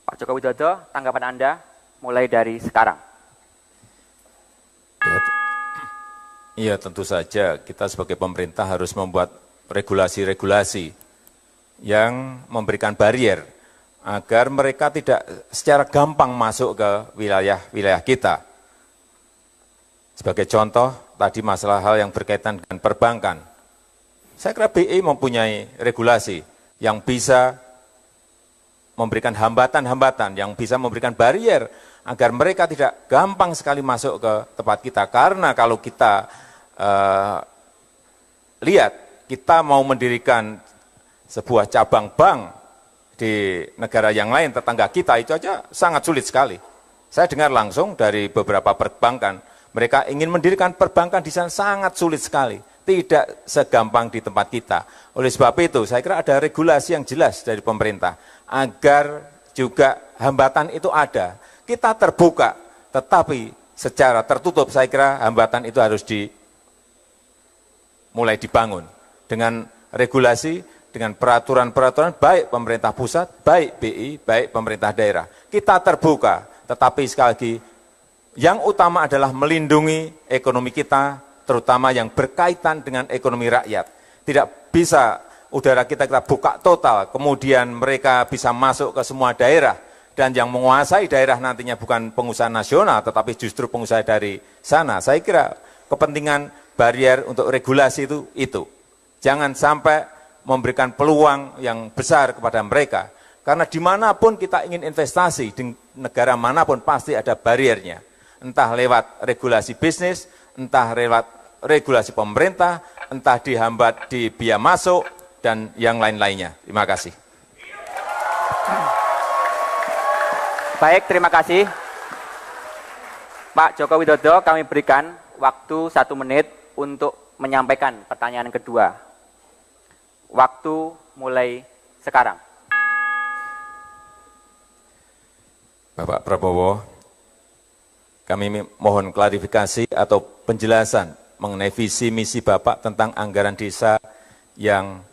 Pak Joko Widodo, tanggapan Anda mulai dari sekarang. Iya, tentu saja kita sebagai pemerintah harus membuat regulasi-regulasi yang memberikan barier agar mereka tidak secara gampang masuk ke wilayah-wilayah kita. Sebagai contoh, tadi masalah hal yang berkaitan dengan perbankan. Saya kira BI mempunyai regulasi yang bisa memberikan hambatan-hambatan, yang bisa memberikan barier agar mereka tidak gampang sekali masuk ke tempat kita. Karena kalau kita lihat, kita mau mendirikan sebuah cabang bank di negara yang lain, tetangga kita, itu aja sangat sulit sekali. Saya dengar langsung dari beberapa perbankan, mereka ingin mendirikan perbankan di sana sangat sulit sekali. Tidak segampang di tempat kita. Oleh sebab itu, saya kira ada regulasi yang jelas dari pemerintah, agar juga hambatan itu ada. Kita terbuka, tetapi secara tertutup saya kira hambatan itu harus mulai dibangun. Dengan regulasi, dengan peraturan-peraturan, baik pemerintah pusat, baik BI, baik pemerintah daerah. Kita terbuka, tetapi sekali lagi, yang utama adalah melindungi ekonomi kita, terutama yang berkaitan dengan ekonomi rakyat. Tidak bisa udara kita buka total, kemudian mereka bisa masuk ke semua daerah, dan yang menguasai daerah nantinya bukan pengusaha nasional, tetapi justru pengusaha dari sana. Saya kira kepentingan barier untuk regulasi itu. Jangan sampai memberikan peluang yang besar kepada mereka, karena dimanapun kita ingin investasi, di negara manapun pasti ada bariernya. Entah lewat regulasi bisnis, entah lewat regulasi pemerintah, entah dihambat di biaya masuk, dan yang lain-lainnya. Terima kasih. Baik, terima kasih. Pak Joko Widodo, kami berikan waktu 1 menit untuk menyampaikan pertanyaan kedua. Waktu mulai sekarang. Bapak Prabowo, kami mohon klarifikasi atau penjelasan mengenai visi misi Bapak tentang anggaran desa yang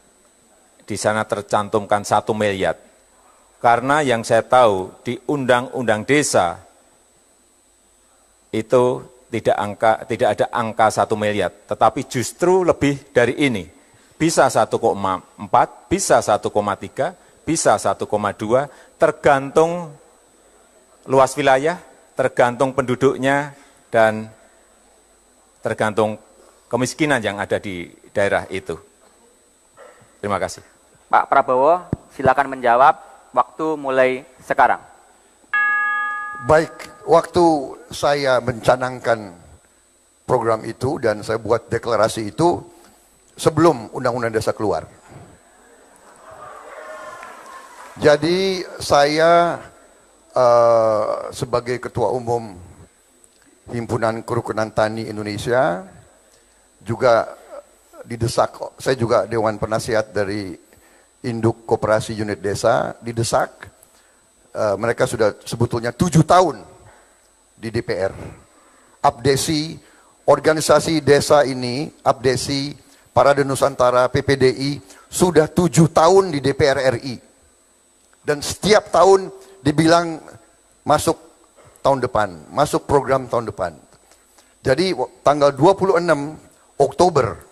di sana tercantumkan 1 miliar. Karena yang saya tahu di Undang-Undang Desa itu tidak ada angka 1 miliar, tetapi justru lebih dari ini. Bisa 1,4, bisa 1,3, bisa 1,2, tergantung luas wilayah, tergantung penduduknya, dan tergantung kemiskinan yang ada di daerah itu. Terima kasih. Pak Prabowo, silakan menjawab. Waktu mulai sekarang. Baik, waktu saya mencanangkan program itu dan saya buat deklarasi itu sebelum Undang-Undang Desa keluar. Jadi saya sebagai Ketua Umum Himpunan Kerukunan Tani Indonesia juga didesak, saya juga Dewan Penasihat dari Induk Koperasi Unit Desa, didesak. Mereka sudah sebetulnya 7 tahun di DPR. Abdesi, organisasi desa ini, Abdesi, Parade Nusantara, PPDI, sudah 7 tahun di DPR RI. Dan setiap tahun dibilang masuk tahun depan, masuk program tahun depan. Jadi tanggal 26 Oktober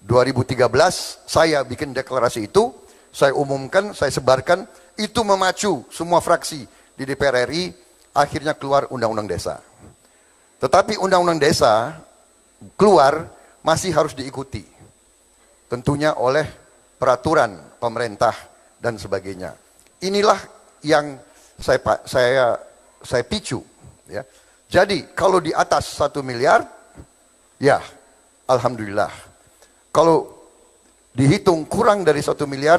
2013 saya bikin deklarasi itu, saya umumkan, saya sebarkan, itu memacu semua fraksi di DPR RI, akhirnya keluar Undang-Undang Desa. Tetapi Undang-Undang Desa keluar masih harus diikuti, tentunya oleh peraturan pemerintah dan sebagainya. Inilah yang saya picu. Ya. Jadi kalau di atas 1 miliar, ya alhamdulillah. Kalau dihitung kurang dari 1 miliar,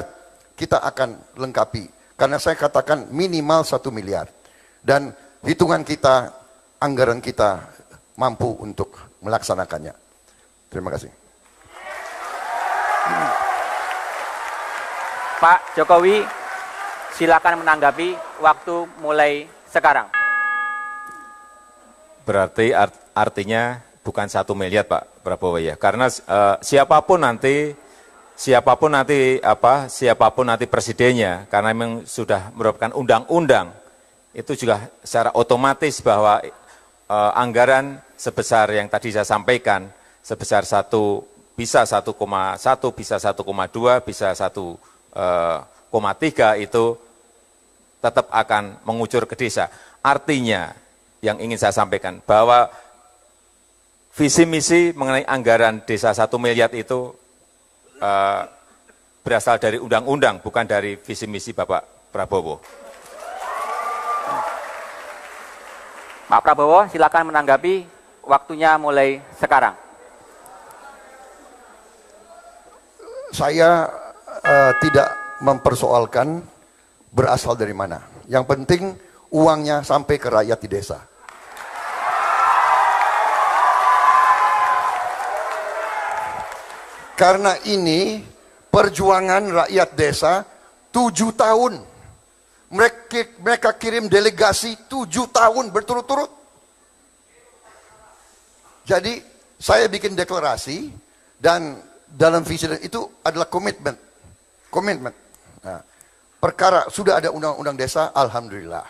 kita akan lengkapi. Karena saya katakan minimal 1 miliar. Dan hitungan kita, anggaran kita mampu untuk melaksanakannya. Terima kasih. Pak Jokowi, silakan menanggapi. Waktu mulai sekarang. Berarti Artinya bukan 1 miliar Pak Prabowo ya, karena siapapun nanti presidennya, karena memang sudah merupakan undang-undang, itu juga secara otomatis bahwa anggaran sebesar yang tadi saya sampaikan, sebesar bisa 1,1, bisa 1,2, bisa 1,3 itu tetap akan mengucur ke desa. Artinya yang ingin saya sampaikan bahwa visi misi mengenai anggaran desa 1 miliar itu berasal dari undang-undang, bukan dari visi misi Bapak Prabowo. Pak Prabowo, silakan menanggapi. Waktunya mulai sekarang. Saya tidak mempersoalkan berasal dari mana. Yang penting uangnya sampai ke rakyat di desa. Karena ini perjuangan rakyat desa 7 tahun. Mereka kirim delegasi 7 tahun berturut-turut. Jadi saya bikin deklarasi dan dalam visi itu adalah komitmen. Nah, perkara sudah ada undang-undang desa, alhamdulillah.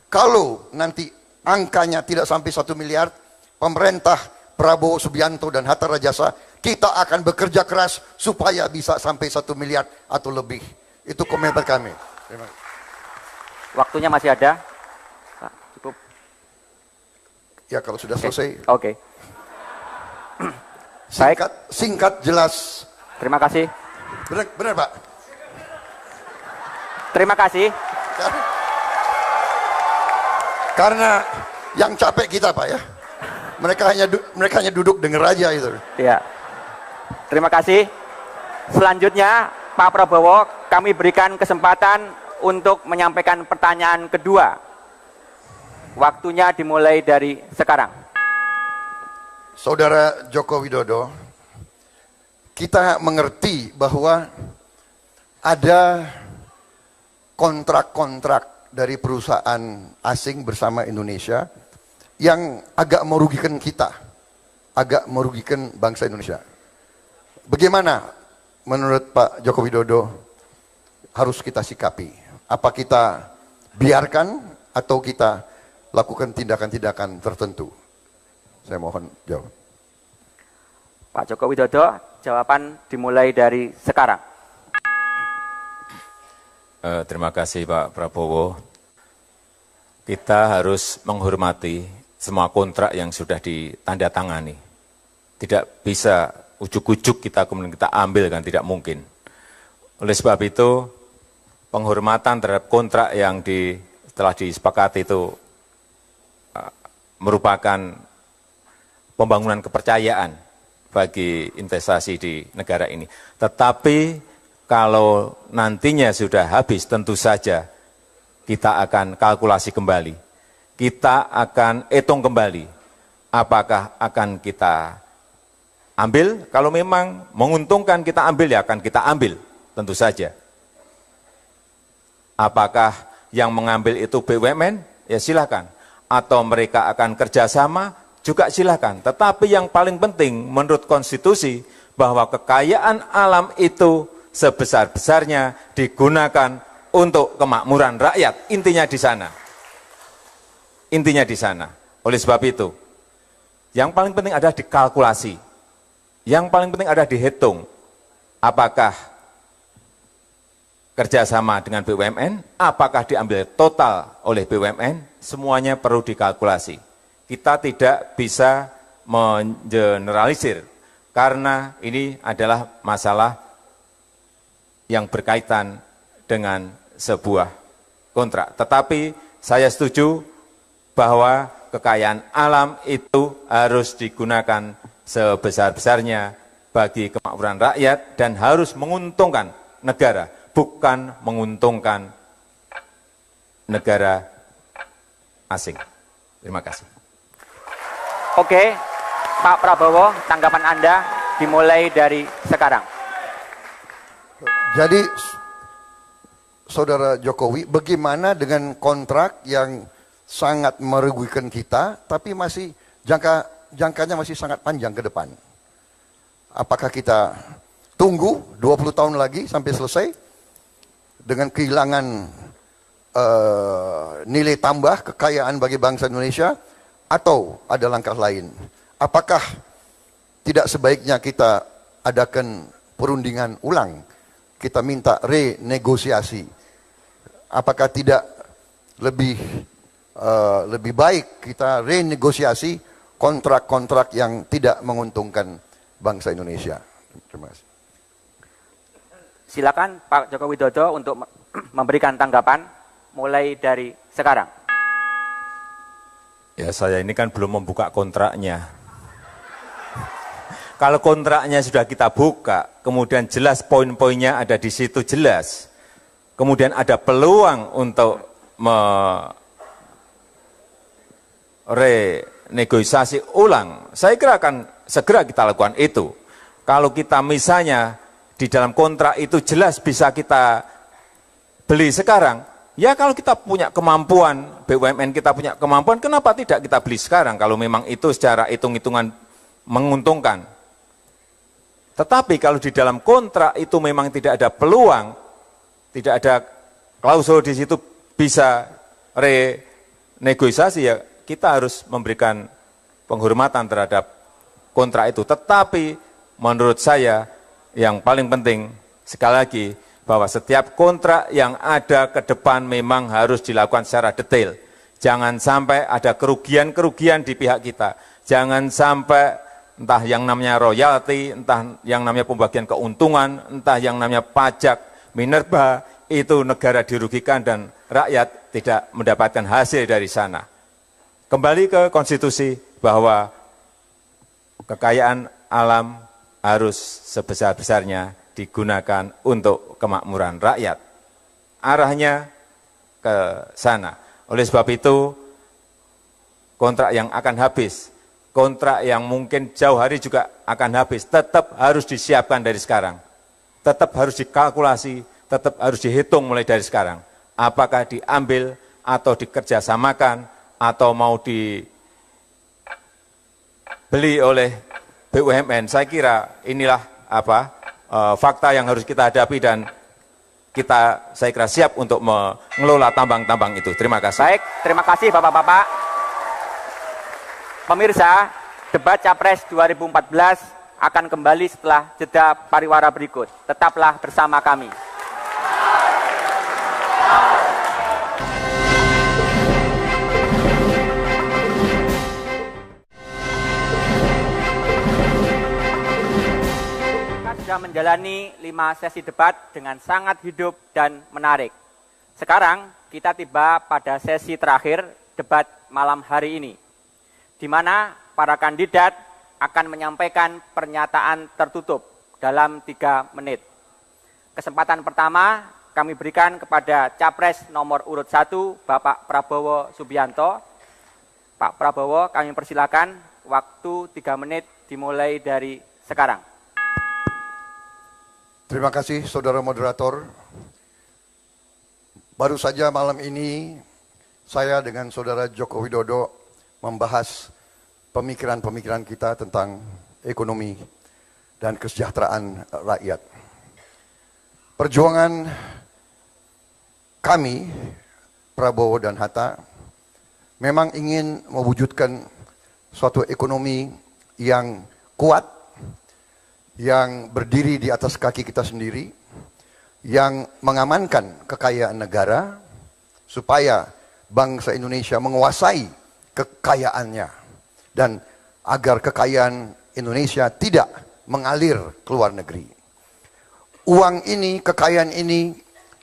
Kalau nanti angkanya tidak sampai 1 miliar, pemerintah Prabowo Subianto dan Hatta Rajasa, kita akan bekerja keras supaya bisa sampai 1 miliar atau lebih. Itu komitmen kami. Terima kasih. Waktunya masih ada? Pak, cukup. Ya kalau sudah selesai. Oke. Baik. Singkat, jelas. Terima kasih. Benar Pak? Terima kasih. Karena yang capek kita Pak ya. Mereka hanya duduk denger aja itu. Ya. Terima kasih. Selanjutnya Pak Prabowo, kami berikan kesempatan untuk menyampaikan pertanyaan kedua. Waktunya dimulai dari sekarang. Saudara Joko Widodo, kita mengerti bahwa ada kontrak-kontrak dari perusahaan asing bersama Indonesia yang agak merugikan kita, agak merugikan bangsa Indonesia. Bagaimana menurut Pak Joko Widodo harus kita sikapi? Apa kita biarkan atau kita lakukan tindakan-tindakan tertentu? Saya mohon jawab. Pak Joko Widodo, jawaban dimulai dari sekarang. Terima kasih Pak Prabowo. Kita harus menghormati semua kontrak yang sudah ditandatangani. Tidak bisa ujuk-ujuk kita kemudian kita ambil, kan tidak mungkin. Oleh sebab itu, penghormatan terhadap kontrak yang telah disepakati itu merupakan pembangunan kepercayaan bagi investasi di negara ini. Tetapi kalau nantinya sudah habis, tentu saja kita akan kalkulasi kembali. Kita akan hitung kembali apakah akan kita ambil. Kalau memang menguntungkan kita ambil, ya akan kita ambil, tentu saja. Apakah yang mengambil itu BUMN? Ya silakan. Atau mereka akan kerjasama? Juga silakan. Tetapi yang paling penting menurut konstitusi bahwa kekayaan alam itu sebesar-besarnya digunakan untuk kemakmuran rakyat. Intinya di sana. Intinya di sana. Oleh sebab itu, yang paling penting adalah dikalkulasi. Yang paling penting adalah dihitung. Apakah kerjasama dengan BUMN, apakah diambil total oleh BUMN, semuanya perlu dikalkulasi. Kita tidak bisa mengeneralisir, karena ini adalah masalah yang berkaitan dengan sebuah kontrak. Tetapi saya setuju bahwa kekayaan alam itu harus digunakan sebesar-besarnya bagi kemakmuran rakyat dan harus menguntungkan negara, bukan menguntungkan negara asing. Terima kasih. Oke, Pak Prabowo, tanggapan Anda dimulai dari sekarang. Jadi, Saudara Jokowi, bagaimana dengan kontrak yang sangat merugikan kita, tapi masih jangkanya masih sangat panjang ke depan? Apakah kita tunggu 20 tahun lagi sampai selesai dengan kehilangan nilai tambah kekayaan bagi bangsa Indonesia, atau ada langkah lain? Apakah tidak sebaiknya kita adakan perundingan ulang, kita minta renegosiasi? Apakah tidak lebih baik kita renegosiasi kontrak-kontrak yang tidak menguntungkan bangsa Indonesia? Terima kasih. Silakan Pak Joko Widodo untuk memberikan tanggapan mulai dari sekarang. Ya, saya ini kan belum membuka kontraknya. Kalau kontraknya sudah kita buka, kemudian jelas poin-poinnya ada di situ jelas, kemudian ada peluang untuk renegosiasi ulang, saya kira akan segera kita lakukan itu. Kalau kita misalnya di dalam kontrak itu jelas bisa kita beli sekarang, ya kalau kita punya kemampuan, BUMN kita punya kemampuan, kenapa tidak kita beli sekarang kalau memang itu secara hitung-hitungan menguntungkan. Tetapi kalau di dalam kontrak itu memang tidak ada peluang, tidak ada klausul di situ bisa renegosiasi, ya kita harus memberikan penghormatan terhadap kontrak itu. Tetapi menurut saya yang paling penting sekali lagi bahwa setiap kontrak yang ada ke depan memang harus dilakukan secara detail. Jangan sampai ada kerugian-kerugian di pihak kita. Jangan sampai entah yang namanya royalti, entah yang namanya pembagian keuntungan, entah yang namanya pajak, minerba, itu negara dirugikan dan rakyat tidak mendapatkan hasil dari sana. Kembali ke konstitusi bahwa kekayaan alam harus sebesar-besarnya digunakan untuk kemakmuran rakyat. Arahnya ke sana. Oleh sebab itu, kontrak yang akan habis, kontrak yang mungkin jauh hari juga akan habis, tetap harus disiapkan dari sekarang. Tetap harus dikalkulasi, tetap harus dihitung mulai dari sekarang. Apakah diambil atau dikerjasamakan atau mau dibeli oleh BUMN, saya kira inilah fakta yang harus kita hadapi dan kita saya kira siap untuk mengelola tambang-tambang itu. Terima kasih. Baik, terima kasih Bapak-Bapak. Pemirsa, debat Capres 2014 akan kembali setelah jeda pariwara berikut. Tetaplah bersama kami. Sudah menjalani 5 sesi debat dengan sangat hidup dan menarik. Sekarang kita tiba pada sesi terakhir debat malam hari ini, di mana para kandidat akan menyampaikan pernyataan tertutup dalam 3 menit. Kesempatan pertama kami berikan kepada Capres nomor urut 1, Bapak Prabowo Subianto. Pak Prabowo, kami persilakan, waktu 3 menit dimulai dari sekarang. Terima kasih saudara moderator. Baru saja malam ini saya dengan saudara Joko Widodo membahas pemikiran-pemikiran kita tentang ekonomi dan kesejahteraan rakyat. Perjuangan kami, Prabowo dan Hatta, memang ingin mewujudkan suatu ekonomi yang kuat, yang berdiri di atas kaki kita sendiri, yang mengamankan kekayaan negara, supaya bangsa Indonesia menguasai kekayaannya, dan agar kekayaan Indonesia tidak mengalir ke luar negeri. Uang ini, kekayaan ini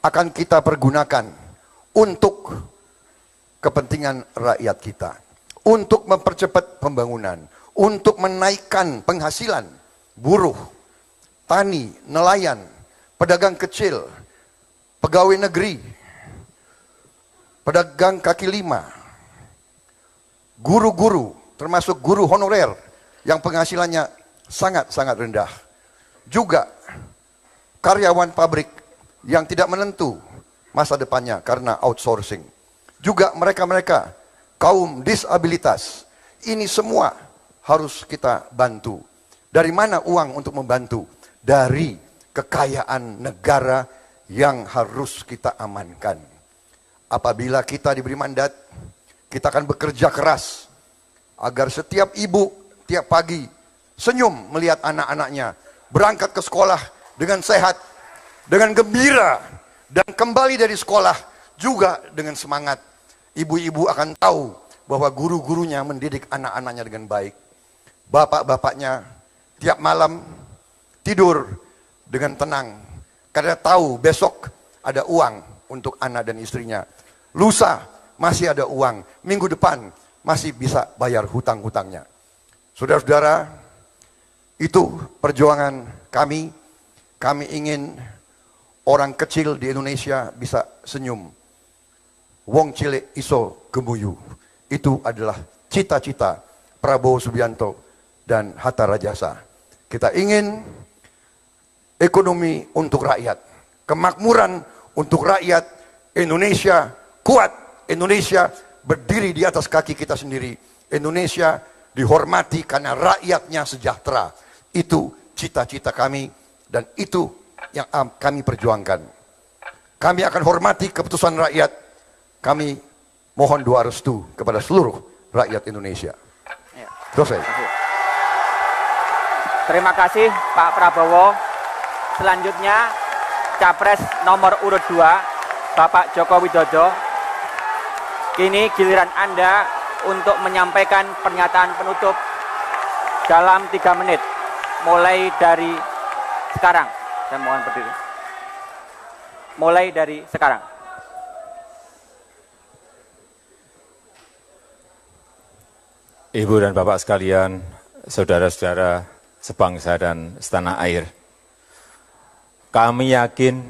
akan kita pergunakan untuk kepentingan rakyat kita, untuk mempercepat pembangunan, untuk menaikkan penghasilan buruh, tani, nelayan, pedagang kecil, pegawai negeri, pedagang kaki lima, guru-guru, termasuk guru honorer yang penghasilannya sangat-sangat rendah. Juga karyawan pabrik yang tidak menentu masa depannya karena outsourcing. Juga mereka-mereka kaum disabilitas. Ini semua harus kita bantu. Dari mana uang untuk membantu? Dari kekayaan negara yang harus kita amankan. Apabila kita diberi mandat, kita akan bekerja keras agar setiap ibu tiap pagi senyum melihat anak-anaknya berangkat ke sekolah dengan sehat, dengan gembira, dan kembali dari sekolah juga dengan semangat. Ibu-ibu akan tahu bahwa guru-gurunya mendidik anak-anaknya dengan baik. Bapak-bapaknya tiap malam tidur dengan tenang karena tahu besok ada uang untuk anak dan istrinya. Lusa masih ada uang, minggu depan masih bisa bayar hutang-hutangnya. Saudara-saudara, itu perjuangan kami. Kami ingin orang kecil di Indonesia bisa senyum. Wong cilik iso gemuyu. Itu adalah cita-cita Prabowo Subianto dan Hatta Rajasa. Kita ingin ekonomi untuk rakyat, kemakmuran untuk rakyat, Indonesia kuat, Indonesia berdiri di atas kaki kita sendiri, Indonesia dihormati karena rakyatnya sejahtera. Itu cita-cita kami dan itu yang kami perjuangkan. Kami akan hormati keputusan rakyat. Kami mohon doa restu kepada seluruh rakyat Indonesia. Selesai. Terima kasih Pak Prabowo. Selanjutnya Capres nomor urut 2 Bapak Joko Widodo. Kini giliran Anda untuk menyampaikan pernyataan penutup dalam 3 menit. Mulai dari sekarang. Saya mohon berdiri. Mulai dari sekarang. Ibu dan Bapak sekalian, saudara-saudara sebangsa dan setanah air. Kami yakin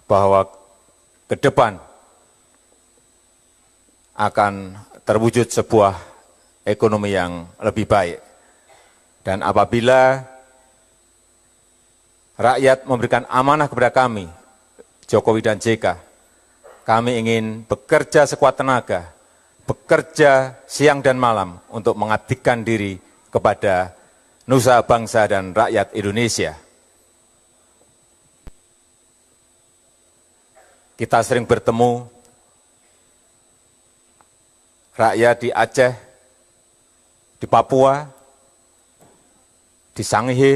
bahwa ke depan akan terwujud sebuah ekonomi yang lebih baik. Dan apabila rakyat memberikan amanah kepada kami, Jokowi dan JK, kami ingin bekerja sekuat tenaga, bekerja siang dan malam untuk mengabdikan diri kepada nusa bangsa dan rakyat Indonesia. Kita sering bertemu rakyat di Aceh, di Papua, di Sangihe,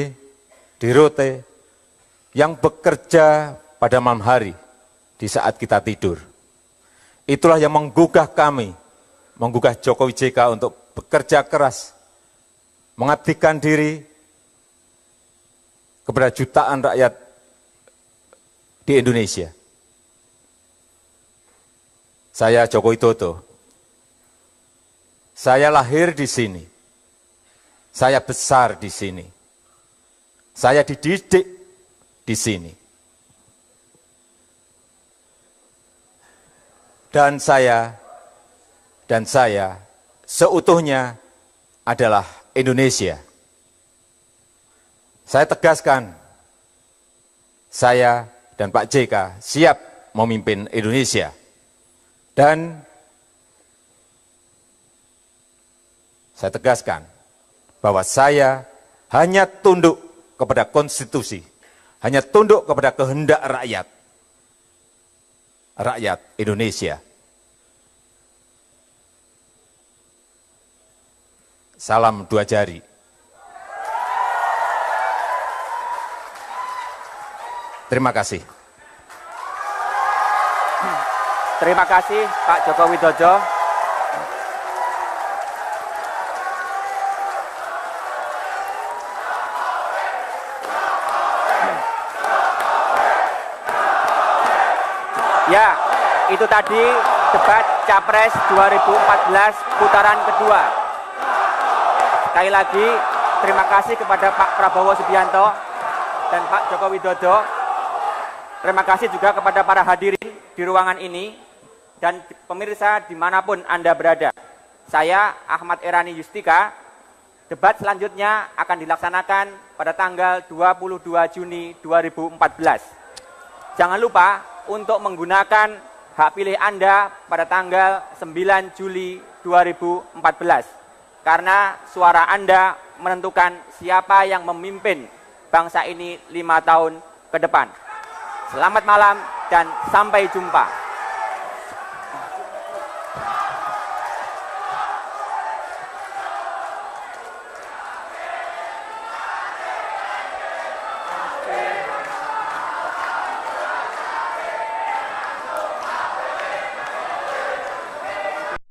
di Rote, yang bekerja pada malam hari di saat kita tidur. Itulah yang menggugah kami, menggugah Jokowi JK untuk bekerja keras, mengabdikan diri kepada jutaan rakyat di Indonesia. Saya Joko Widodo, saya lahir di sini, saya besar di sini, saya dididik di sini. Dan saya seutuhnya adalah Indonesia. Saya tegaskan, saya dan Pak JK siap memimpin Indonesia. Dan saya tegaskan bahwa saya hanya tunduk kepada konstitusi, hanya tunduk kepada kehendak rakyat Indonesia. Salam 2 jari. Terima kasih. Terima kasih Pak Joko Widodo. Ya, itu tadi debat Capres 2014 putaran kedua. Sekali lagi, terima kasih kepada Pak Prabowo Subianto dan Pak Joko Widodo. Terima kasih juga kepada para hadirin di ruangan ini dan pemirsa dimanapun Anda berada. Saya Ahmad Erani Yustika. Debat selanjutnya akan dilaksanakan pada tanggal 22 Juni 2014. Jangan lupa untuk menggunakan hak pilih Anda pada tanggal 9 Juli 2014. Karena suara Anda menentukan siapa yang memimpin bangsa ini 5 tahun ke depan. Selamat malam dan sampai jumpa.